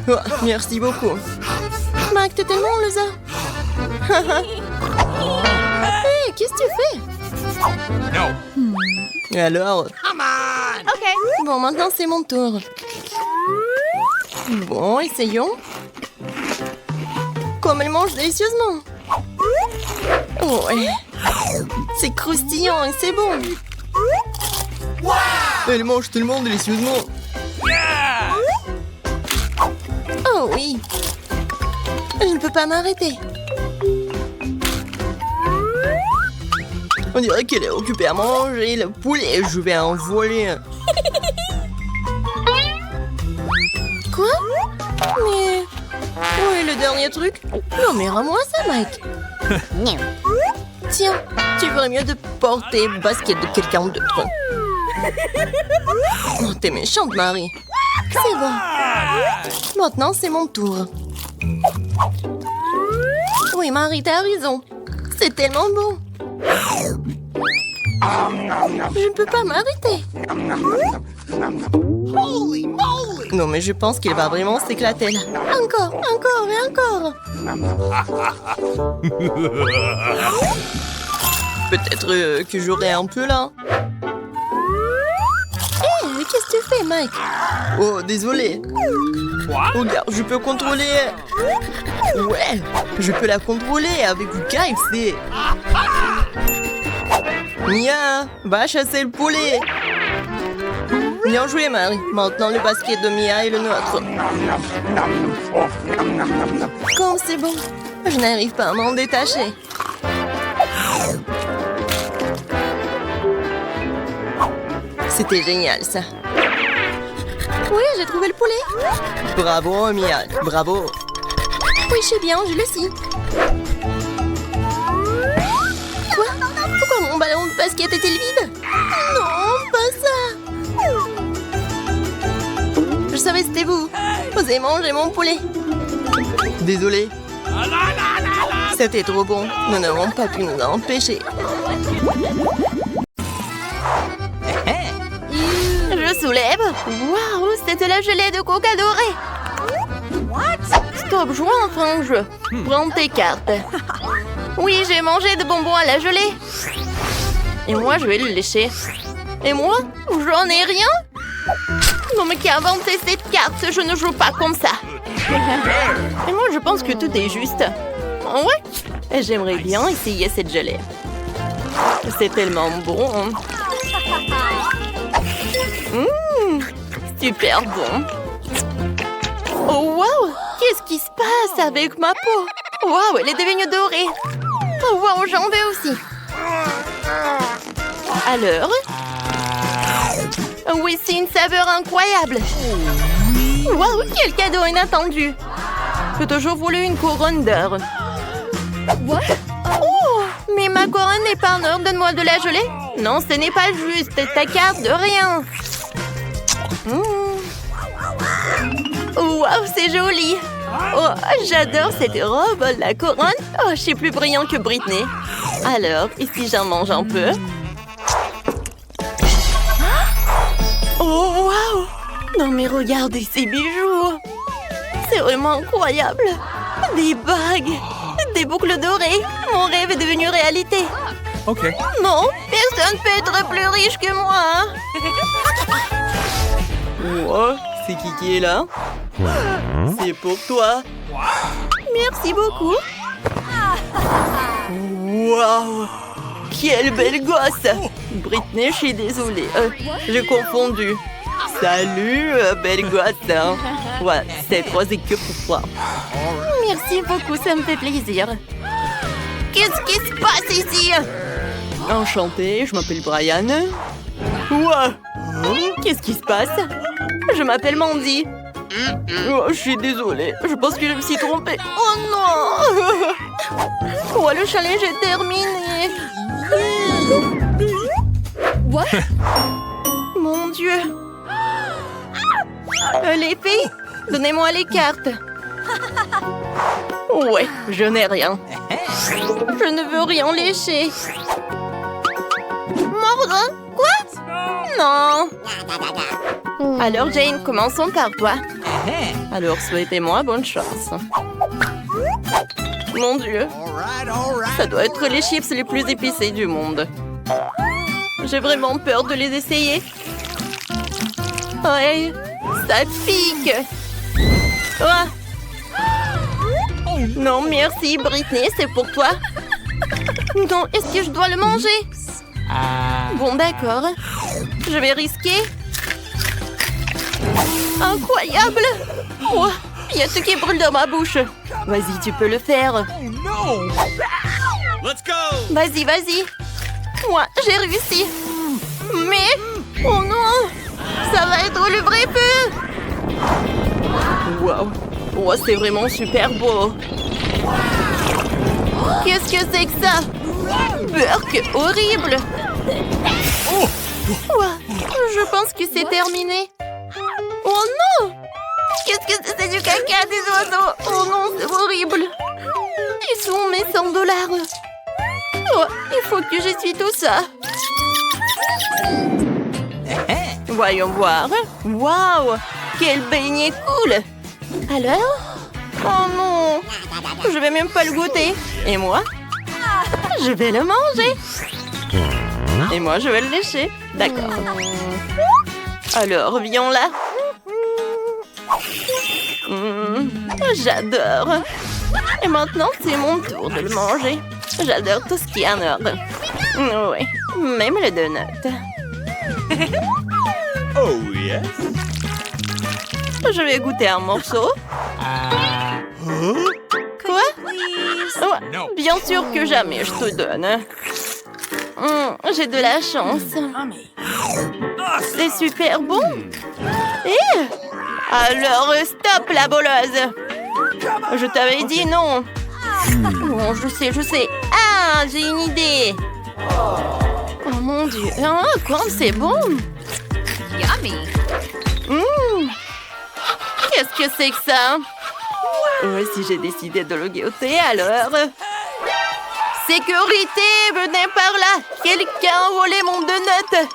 Oh, merci beaucoup. Mike, t'es tellement loser. Hé, qu'est-ce que tu fais? No. Alors? OK. Bon, maintenant c'est mon tour. Bon, essayons. Comme elle mange délicieusement. Ouais. C'est croustillant et c'est bon. Elle mange tellement délicieusement. Oh oui. Je ne peux pas m'arrêter. On dirait qu'elle est occupée à manger le poulet. Je vais en voler un. Quoi? Mais... où est le dernier truc? Non mais rends-moi ça, Mike. Tiens, tu ferais mieux de porter le basket de quelqu'un d'autre. Oh, t'es méchante, Marie. C'est bon. Maintenant, c'est mon tour. Oui, Marie, t'as raison. C'est tellement bon. Je ne peux pas m'arrêter. Non, mais je pense qu'il va vraiment s'éclater là. Encore, encore et encore. Peut-être que j'aurai un peu là. Hé, qu'est-ce que tu fais, Mike? Oh, désolé. Regarde, je peux contrôler. Ouais, je peux la contrôler avec du KFC. Mia, va chasser le poulet. Bien joué, Marie. Maintenant, le basket de Mia est le nôtre. Comme c'est bon. Je n'arrive pas à m'en détacher. C'était génial, ça. Oui, j'ai trouvé le poulet. Bravo, Mia. Bravo. Oui, je sais bien, je le sais. Quoi? Pourquoi mon ballon de basket est-il vide? Non, pas ça. Je savais que c'était vous. Vous avez mangé mon poulet. Désolé. C'était trop bon. Nous n'avons pas pu nous en empêcher. Je soulève. Waouh, c'est de la gelée de coca dorée. Stop, jouons enfin au jeu. Prends tes cartes. Oui, j'ai mangé de bonbons à la gelée. Et moi, je vais le lécher. Et moi, j'en ai rien. Non, mais qui a inventé cette carte? Je ne joue pas comme ça. Et moi, je pense que tout est juste. Ouais. Et j'aimerais bien essayer cette gelée. C'est tellement bon. Super bon. Oh, wow! Qu'est-ce qui se passe avec ma peau? Wow, elle est devenue dorée. Oh, wow, j'en veux aussi. Alors? Oui, c'est une saveur incroyable. Waouh, quel cadeau inattendu. J'ai toujours voulu une couronne d'or. Oh, mais ma couronne n'est pas en or. Donne-moi de la gelée. Non, ce n'est pas juste. Ta carte de rien. Waouh, c'est joli. Oh, j'adore cette robe. La couronne. Oh, je suis plus brillant que Britney. Alors, et si j'en mange un peu? Oh, waouh! Non, mais regardez ces bijoux! C'est vraiment incroyable! Des bagues! Des boucles dorées! Mon rêve est devenu réalité! Ok. Non, personne ne peut être plus riche que moi! Wow, c'est qui est là? C'est pour toi! Merci beaucoup! Waouh! Quelle belle gosse! Britney, je suis désolée. J'ai confondu. Salut, belle gosse. Ouais, cette rose est que pour toi. Merci beaucoup, ça me fait plaisir. Qu'est-ce qui se passe ici? Enchantée, je m'appelle Brian. Ouais. Qu'est-ce qui se passe? Je m'appelle Mandy. Oh, je suis désolée. Je pense que je me suis trompée. Oh non! Oh, le challenge est terminé. What? Mon Dieu. Les filles, donnez-moi les cartes. Ouais, je n'ai rien. Je ne veux rien lécher. Mordre? Quoi? Non. Alors Jane, commençons par toi. Alors souhaitez-moi bonne chance. Mon Dieu. Ça doit être les chips les plus épicés du monde. J'ai vraiment peur de les essayer. Ouais, ça pique. Oh. Non, merci, Britney, c'est pour toi. Non, est-ce que je dois le manger? Bon, d'accord. Je vais risquer. Incroyable! Oh, il y a tout qui brûle dans ma bouche. Vas-y, tu peux le faire. Let's go! Vas-y, vas-y. Moi, j'ai réussi. Mais... Oh non! Ça va être le vrai feu! Waouh! Oh, c'est vraiment super beau. Qu'est-ce que c'est que ça? Burk, horrible! Ouah, je pense que c'est terminé. Oh non! Qu'est-ce que c'est du caca des oiseaux? Oh non, c'est horrible! Ils sont mes $100. Oh, il faut que j'essuie tout ça. Voyons voir. Waouh! Quel beignet cool! Alors? Oh non! Je vais même pas le goûter. Et moi? Je vais le manger. Et moi, je vais le lécher. D'accord. Alors, viens là. J'adore. Et maintenant, c'est mon tour de le manger. J'adore tout ce qui est en or. Oui, même le donut. Oh, yes. Je vais goûter un morceau. Quoi? Ouais, bien sûr que jamais je te donne. J'ai de la chance. C'est super bon. Et alors, stop la boleuse. Je t'avais dit non. Bon, je sais. Ah, j'ai une idée. Oh mon Dieu. Ah, comme c'est bon. Yummy. Qu'est-ce que c'est que ça? Si j'ai décidé de le goûter, alors... Sécurité, venez par là. Quelqu'un a volé mon donut.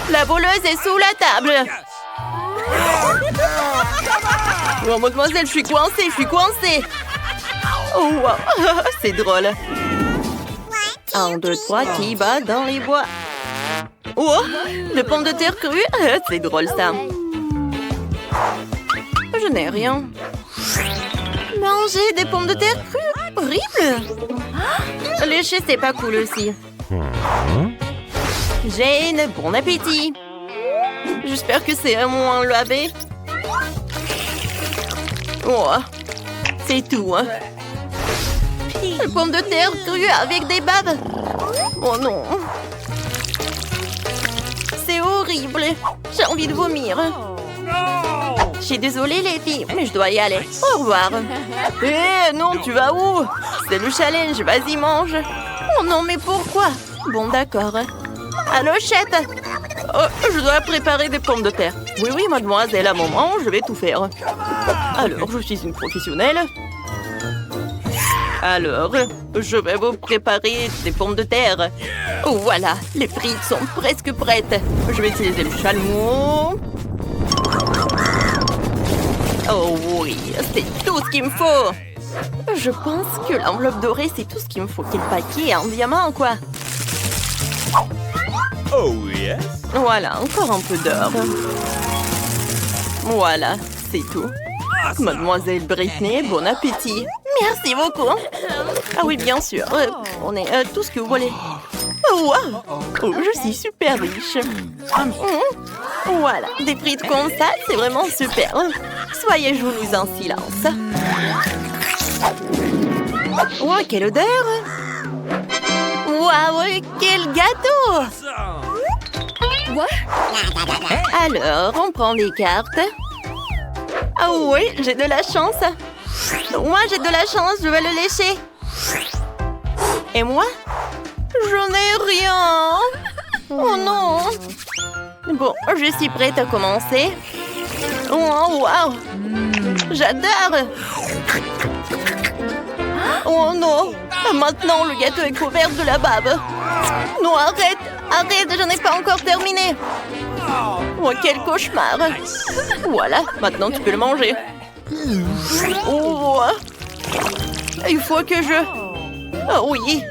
La voleuse est sous la table. Oh, mademoiselle, je suis coincée. Oh, wow. C'est drôle. 1, 2, 3, qui bat dans les bois? Oh, de pommes de terre crues. C'est drôle, ça. Je n'ai rien. Manger des pommes de terre crues? Horrible. Lécher, c'est pas cool aussi. Jane, bon appétit. J'espère que c'est moins lavé. Oh, c'est tout, hein. Des pommes de terre crues avec des baves. Oh non. horrible. J'ai envie de vomir. Je suis désolée, les filles, mais je dois y aller. Au revoir. Eh non, tu vas où? C'est le challenge, vas-y, mange. Oh non, mais pourquoi? Bon, d'accord. Allô, chette. Oh, je dois préparer des pommes de terre. Oui, oui, mademoiselle, à un moment, je vais tout faire. Alors, je suis une professionnelle. Alors, je vais vous préparer des pommes de terre. Oh, voilà, les frites sont presque prêtes. Je vais utiliser le chalumeau. Oh oui, c'est tout ce qu'il me faut. Je pense que l'enveloppe dorée, c'est tout ce qu'il me faut. Quel paquet en diamant, quoi. Oh yes. Voilà, encore un peu d'or. Voilà, c'est tout. Mademoiselle Britney, bon appétit. Merci beaucoup. Ah oui, bien sûr. On est tout ce que vous voulez. Oh, wow. Oh, je suis super riche. Voilà, des frites comme ça, c'est vraiment super. Soyez joulouse en silence. Oh, quelle odeur! Waouh, quel gâteau! What? Alors, on prend des cartes. Ah oui, j'ai de la chance. Moi, j'ai de la chance, je vais le lécher. Et moi? Je n'ai rien. Oh non. Bon, je suis prête à commencer. Oh, wow. J'adore. Oh non. Maintenant, le gâteau est couvert de la bave. Non, arrête. Arrête, je n'ai pas encore terminé. Oh, quel cauchemar. Voilà, maintenant tu peux le manger. Oh. Il faut que je... Oh oui.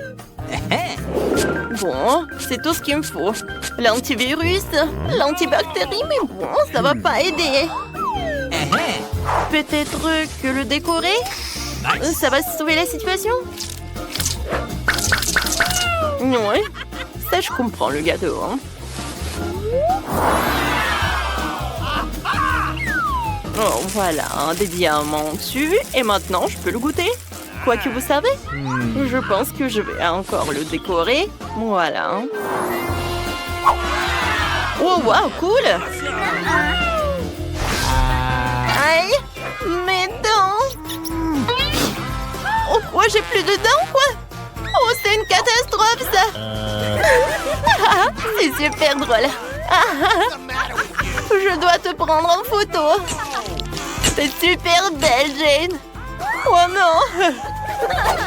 Bon, c'est tout ce qu'il me faut. L'antivirus, l'antibactérie, mais bon, ça va pas aider. Peut-être que le décorer, ça va sauver la situation. Ouais, ça je comprends le gâteau. Hein. Oh, voilà, des diamants dessus. Et maintenant, je peux le goûter. Quoi que vous savez, je pense que je vais encore le décorer. Voilà. Oh, wow, cool. Aïe, mes dents. Oh, quoi, j'ai plus de dents, quoi? Oh, c'est une catastrophe, ça. C'est super drôle. Je dois te prendre en photo. C'est super belle, Jane. Oh non.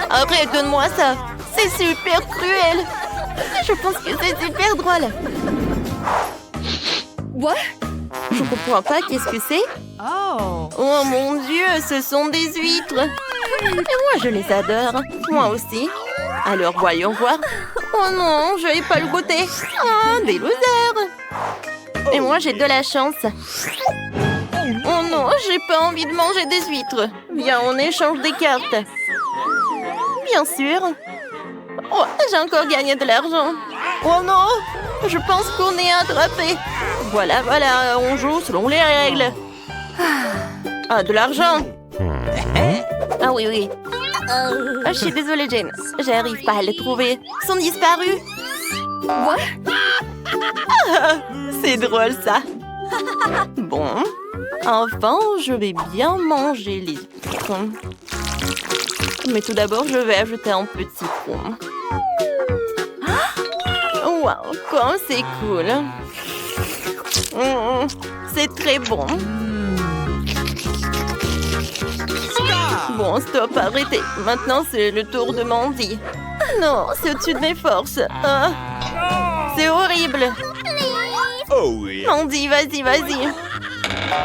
Arrête, donne-moi ça. C'est super cruel. Je pense que c'est super drôle. What? Je comprends pas, qu'est-ce que c'est? Oh. Oh mon Dieu, ce sont des huîtres. Et moi, je les adore. Moi aussi. Alors, voyons voir. Oh non, je vais pas le goûter. Ah, des losers. Et moi, j'ai de la chance. Oh non, j'ai pas envie de manger des huîtres. Viens, on échange des cartes. Bien sûr. Oh, j'ai encore gagné de l'argent. Oh non, je pense qu'on est attrapé. Voilà, voilà, on joue selon les règles. Ah, de l'argent. Ah oui, oui. Ah, je suis désolée, Jane. J'arrive pas à les trouver. Ils sont disparus. What? Ah, c'est drôle, ça. Bon. Enfin, je vais bien manger les huîtres. Mais tout d'abord, je vais ajouter un peu de citron. Waouh, comme c'est cool. C'est très bon. Bon, stop, arrêtez. Maintenant, c'est le tour de Mandy. Non, c'est au-dessus de mes forces. Ah, c'est horrible. Oh oui. Mandy, vas-y, vas-y.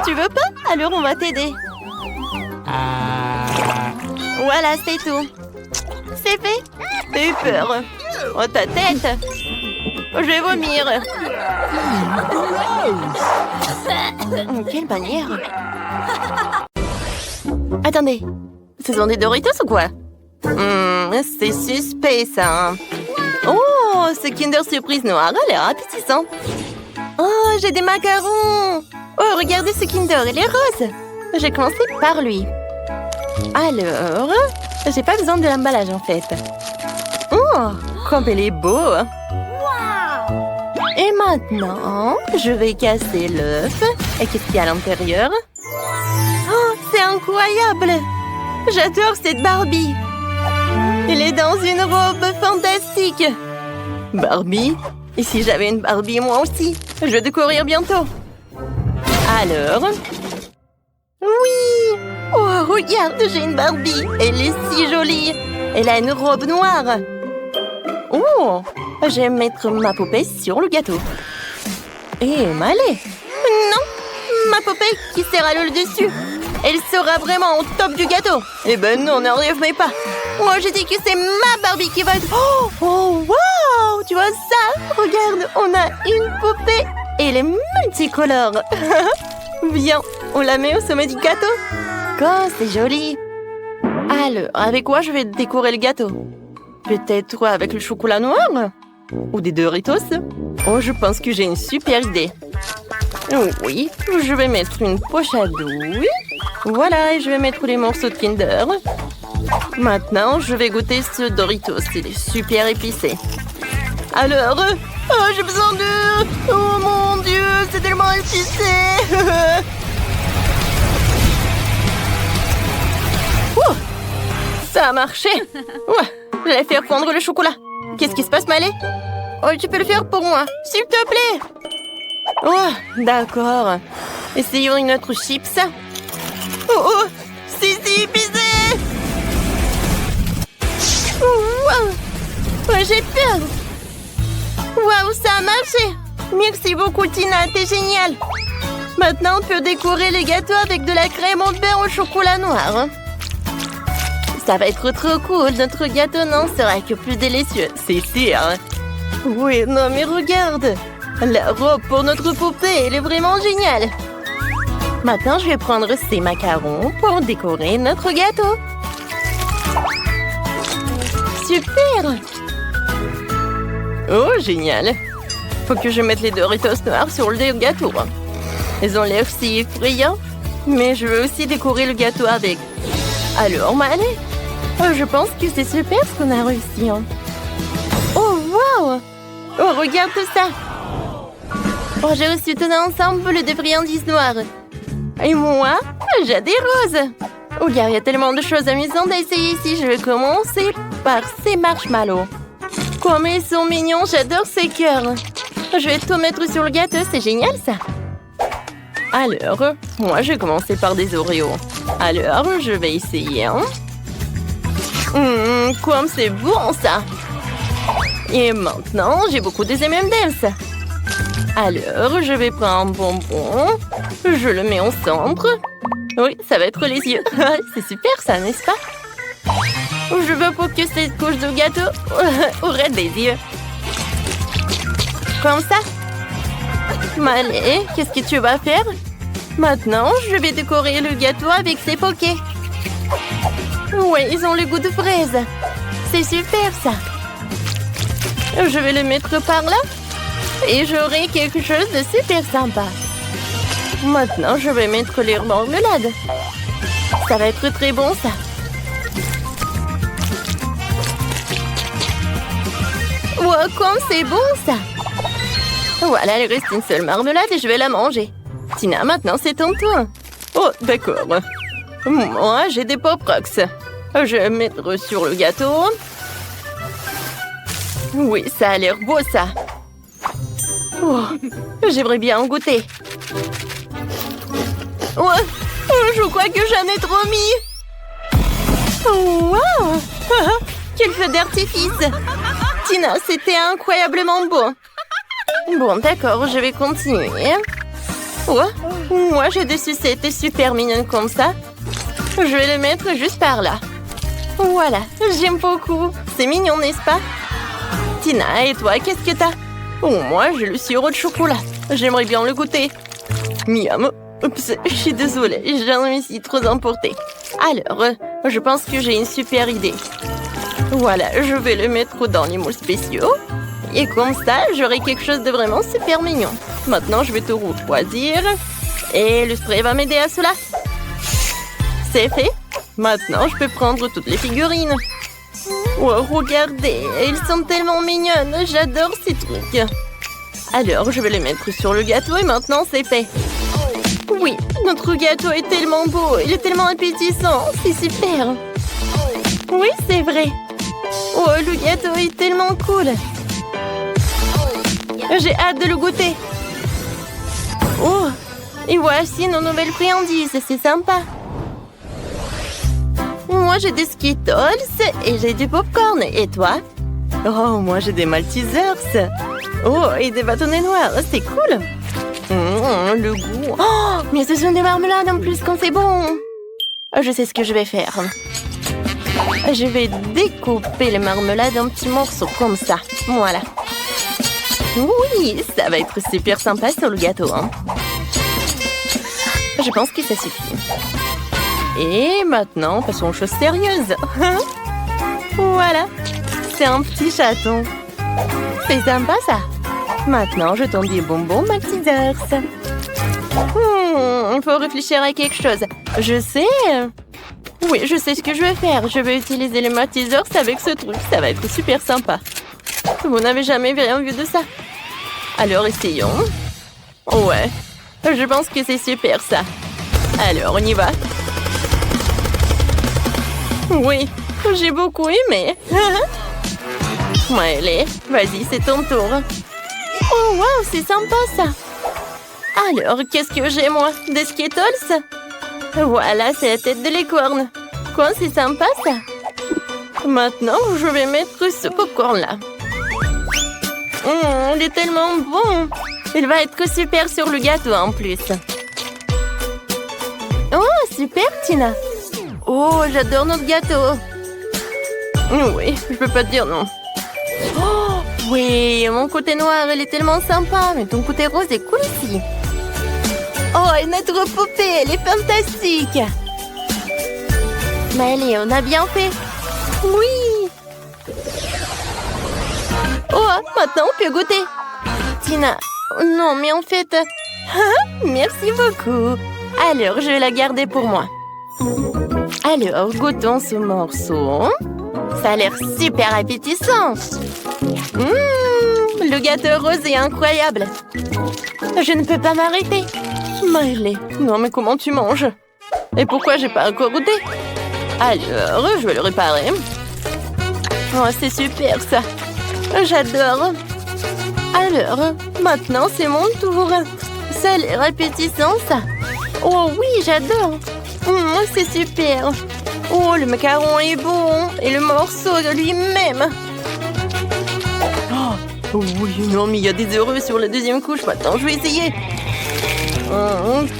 Tu veux pas? Alors, on va t'aider. Voilà, c'est tout. C'est fait. T'as eu peur. Oh, ta tête. Je vais vomir. Oh, quelle manière. Attendez. Ce sont des Doritos ou quoi? C'est suspect, ça. Oh, ce Kinder Surprise noir a l'air appétissant. Oh, j'ai des macarons. Oh, regardez ce Kinder, il est rose. J'ai commencé par lui. Alors, j'ai pas besoin de l'emballage en fait. Oh, comme il est beau. Et maintenant, je vais casser l'œuf. Et qu'est-ce qu'il y a à l'intérieur? Oh, c'est incroyable! J'adore cette Barbie! Elle est dans une robe fantastique! Barbie? Et si j'avais une Barbie moi aussi? Je vais découvrir bientôt. Alors... Oui! Oh, regarde, j'ai une Barbie! Elle est si jolie! Elle a une robe noire! Oh! Je vais mettre ma poupée sur le gâteau. Et m'aller! Non! Ma poupée qui sera le dessus! Elle sera vraiment au top du gâteau! Eh ben non, n'arrive mais pas! Moi, j'ai dit que c'est ma Barbie qui va être... Oh, wow! Tu vois ça? Regarde, on a une poupée et elle est multicolore. Viens, on la met au sommet du gâteau. Oh, c'est joli. Alors, avec quoi je vais décorer le gâteau? Peut-être avec le chocolat noir? Ou des Doritos? Oh, je pense que j'ai une super idée. Oui, je vais mettre une poche à douille. Voilà, et je vais mettre les morceaux de Kinder. Maintenant, je vais goûter ce Doritos. Il est super épicé. Alors, oh, j'ai besoin de... Oh mon Dieu, c'est tellement épicé. Oh, ça a marché. Ouais, je vais faire fondre le chocolat. Qu'est-ce qui se passe, Malé? Oh, tu peux le faire pour moi, s'il te plaît. Oh, d'accord. Essayons une autre chips. Oh, c'est si épicé. Wow. Ouais, j'ai peur. Waouh, ça a marché. Merci beaucoup, Tina, t'es géniale. Maintenant, on peut décorer le gâteau avec de la crème au beurre au chocolat noir. Ça va être trop cool. Notre gâteau n'en sera que plus délicieux, c'est sûr. Oui, non, mais regarde. La robe pour notre poupée, elle est vraiment géniale. Maintenant, je vais prendre ces macarons pour décorer notre gâteau. Super! Oh, génial! Faut que je mette les Doritos noirs sur le gâteau. Ils ont l'air si effrayants, mais je veux aussi décorer le gâteau avec. Alors, Malé, je pense que c'est super ce qu'on a réussi. Oh, wow! Oh, regarde ça! Oh, j'ai reçu tout ensemble de friandises noires. Et moi, j'ai des roses. Oh, il y a tellement de choses amusantes à essayer ici. Je vais commencer par ces marshmallows. Comme ils sont mignons, j'adore ces cœurs. Je vais tout mettre sur le gâteau, c'est génial ça. Alors, moi je vais commencer par des Oreos. Alors, je vais essayer. Comme c'est bon ça. Et maintenant, j'ai beaucoup des M&M's. Alors, je vais prendre un bonbon. Je le mets au centre. Oui, ça va être les yeux. C'est super ça, n'est-ce pas? Je veux pas que cette couche de gâteau aurait des yeux. Comme ça. Malé, qu'est-ce que tu vas faire? Maintenant, je vais décorer le gâteau avec ces pokés. Oui, ils ont le goût de fraise. C'est super ça. Je vais le mettre par là. Et j'aurai quelque chose de super sympa. Maintenant, je vais mettre les marmelades. Ça va être très bon, ça. Wow, comme c'est bon, ça. Voilà, il reste une seule marmelade et je vais la manger. Tina, maintenant, c'est ton tour. Oh, d'accord. Moi, j'ai des Pop Rocks. Je vais mettre sur le gâteau. Oui, ça a l'air beau, ça. Oh, j'aimerais bien en goûter. Oh, je crois que j'en ai trop mis. Oh, wow. Quel feu d'artifice. Tina, c'était incroyablement beau. Bon, d'accord, je vais continuer. Oh, moi, j'ai des sucettes super mignonnes comme ça. Je vais les mettre juste par là. Voilà, j'aime beaucoup. C'est mignon, n'est-ce pas? Tina, et toi, qu'est-ce que t'as? Oh, moi, j'ai le sirop de chocolat. J'aimerais bien le goûter. Miam. Oups, je suis désolée, j'en me suis trop emportée. Alors, je pense que j'ai une super idée. Voilà, je vais le mettre dans les moules spéciaux. Et comme ça, j'aurai quelque chose de vraiment super mignon. Maintenant, je vais tout refroidir. Et le spray va m'aider à cela. C'est fait. Maintenant, je peux prendre toutes les figurines. Oh, regardez, elles sont tellement mignonnes. J'adore ces trucs. Alors, je vais les mettre sur le gâteau et maintenant, c'est fait. Oui, notre gâteau est tellement beau. Il est tellement appétissant. C'est super. Oui, c'est vrai. Oh, le gâteau est tellement cool. J'ai hâte de le goûter. Oh, et voici nos nouvelles friandises. C'est sympa. Moi, j'ai des Skittles et j'ai du popcorn. Et toi? Oh, moi, j'ai des Maltesers. Oh, et des bâtonnets noirs. C'est cool. Le goût. Oh, mais ce sont des marmelades en plus quand c'est bon. Je sais ce que je vais faire. Je vais découper les marmelades en petits morceaux comme ça. Voilà. Oui, ça va être super sympa sur le gâteau. Hein. Je pense que ça suffit. Et maintenant, passons aux choses sérieuses. Voilà. C'est un petit chaton. C'est sympa ça. Maintenant, je tends des bonbons Maltesers. Il faut réfléchir à quelque chose. Je sais. Oui, je sais ce que je vais faire. Je vais utiliser les Maltesers avec ce truc. Ça va être super sympa. Vous n'avez jamais rien vu de ça. Alors, essayons. Ouais. Je pense que c'est super ça. Alors, on y va. Oui, j'ai beaucoup aimé. Allez, vas-y, c'est ton tour. Oh, wow, c'est sympa, ça. Alors, qu'est-ce que j'ai, moi? Des Skittles? Voilà, c'est la tête de licorne. Quoi, c'est sympa, ça. Maintenant, je vais mettre ce popcorn-là. Il est tellement bon. Il va être super sur le gâteau, en plus. Oh, super, Tina. Oh, j'adore notre gâteau. Oui, je peux pas te dire non. Oh, oui, mon côté noir, il est tellement sympa. Mais ton côté rose est cool aussi. Oh, et notre poupée, elle est fantastique. Mais allez, on a bien fait. Oui. Oh, maintenant on peut goûter. Tina, non, mais en fait... Merci beaucoup. Alors, je vais la garder pour moi. Alors, goûtons ce morceau. Ça a l'air super appétissant. Le gâteau rose est incroyable. Je ne peux pas m'arrêter. Miley, non mais comment tu manges? Et pourquoi j'ai pas encore goûté? Alors, je vais le réparer. Oh, c'est super ça. J'adore. Alors, maintenant c'est mon tour. Ça a l'air appétissant ça. Oh oui, j'adore. C'est super. Oh, le macaron est bon. Et le morceau de lui-même. Oh oui, non, mais il y a des heureux sur la deuxième couche. Maintenant, je vais essayer.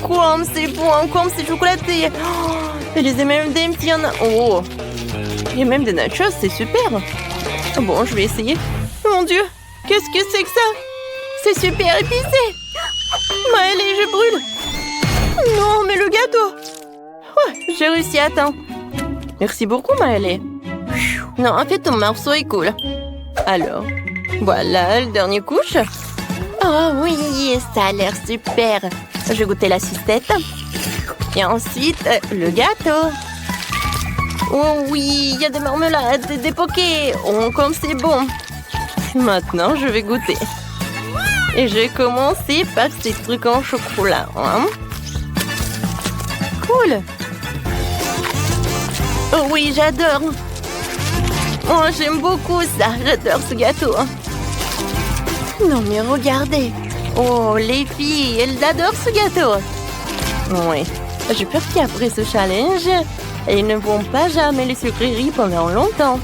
Comme c'est bon, comme c'est chocolaté. Oh, et les M&M's, il y en a. Oh, il y a même des nachos, c'est super. Bon, je vais essayer. Mon Dieu, qu'est-ce que c'est que ça? C'est super épicé. Allez, je brûle. Non, mais le gâteau. Ouais, j'ai réussi à temps. Merci beaucoup, Maëlé. Non, en fait, ton morceau est cool. Alors, voilà, le dernier couche. Oh oui, ça a l'air super. Je vais goûter la sucette. Et ensuite, le gâteau. Oh oui, il y a des marmelades, des pokés. Oh, comme c'est bon. Maintenant, je vais goûter. Et je vais commencer par ces trucs en chocolat. Hein? Cool. Oh oui, j'adore. Oh, j'aime beaucoup ça. J'adore ce gâteau. Non, mais regardez. Oh, les filles, elles adorent ce gâteau. Oui. J'ai peur qu'après ce challenge, elles ne vont pas jamais les sucreries pendant longtemps.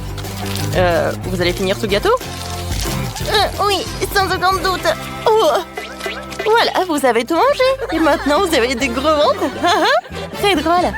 Vous allez finir ce gâteau? Oui, sans aucun doute. Oh. Voilà, vous avez tout mangé. Et maintenant, vous avez des gros ventres. Très drôle.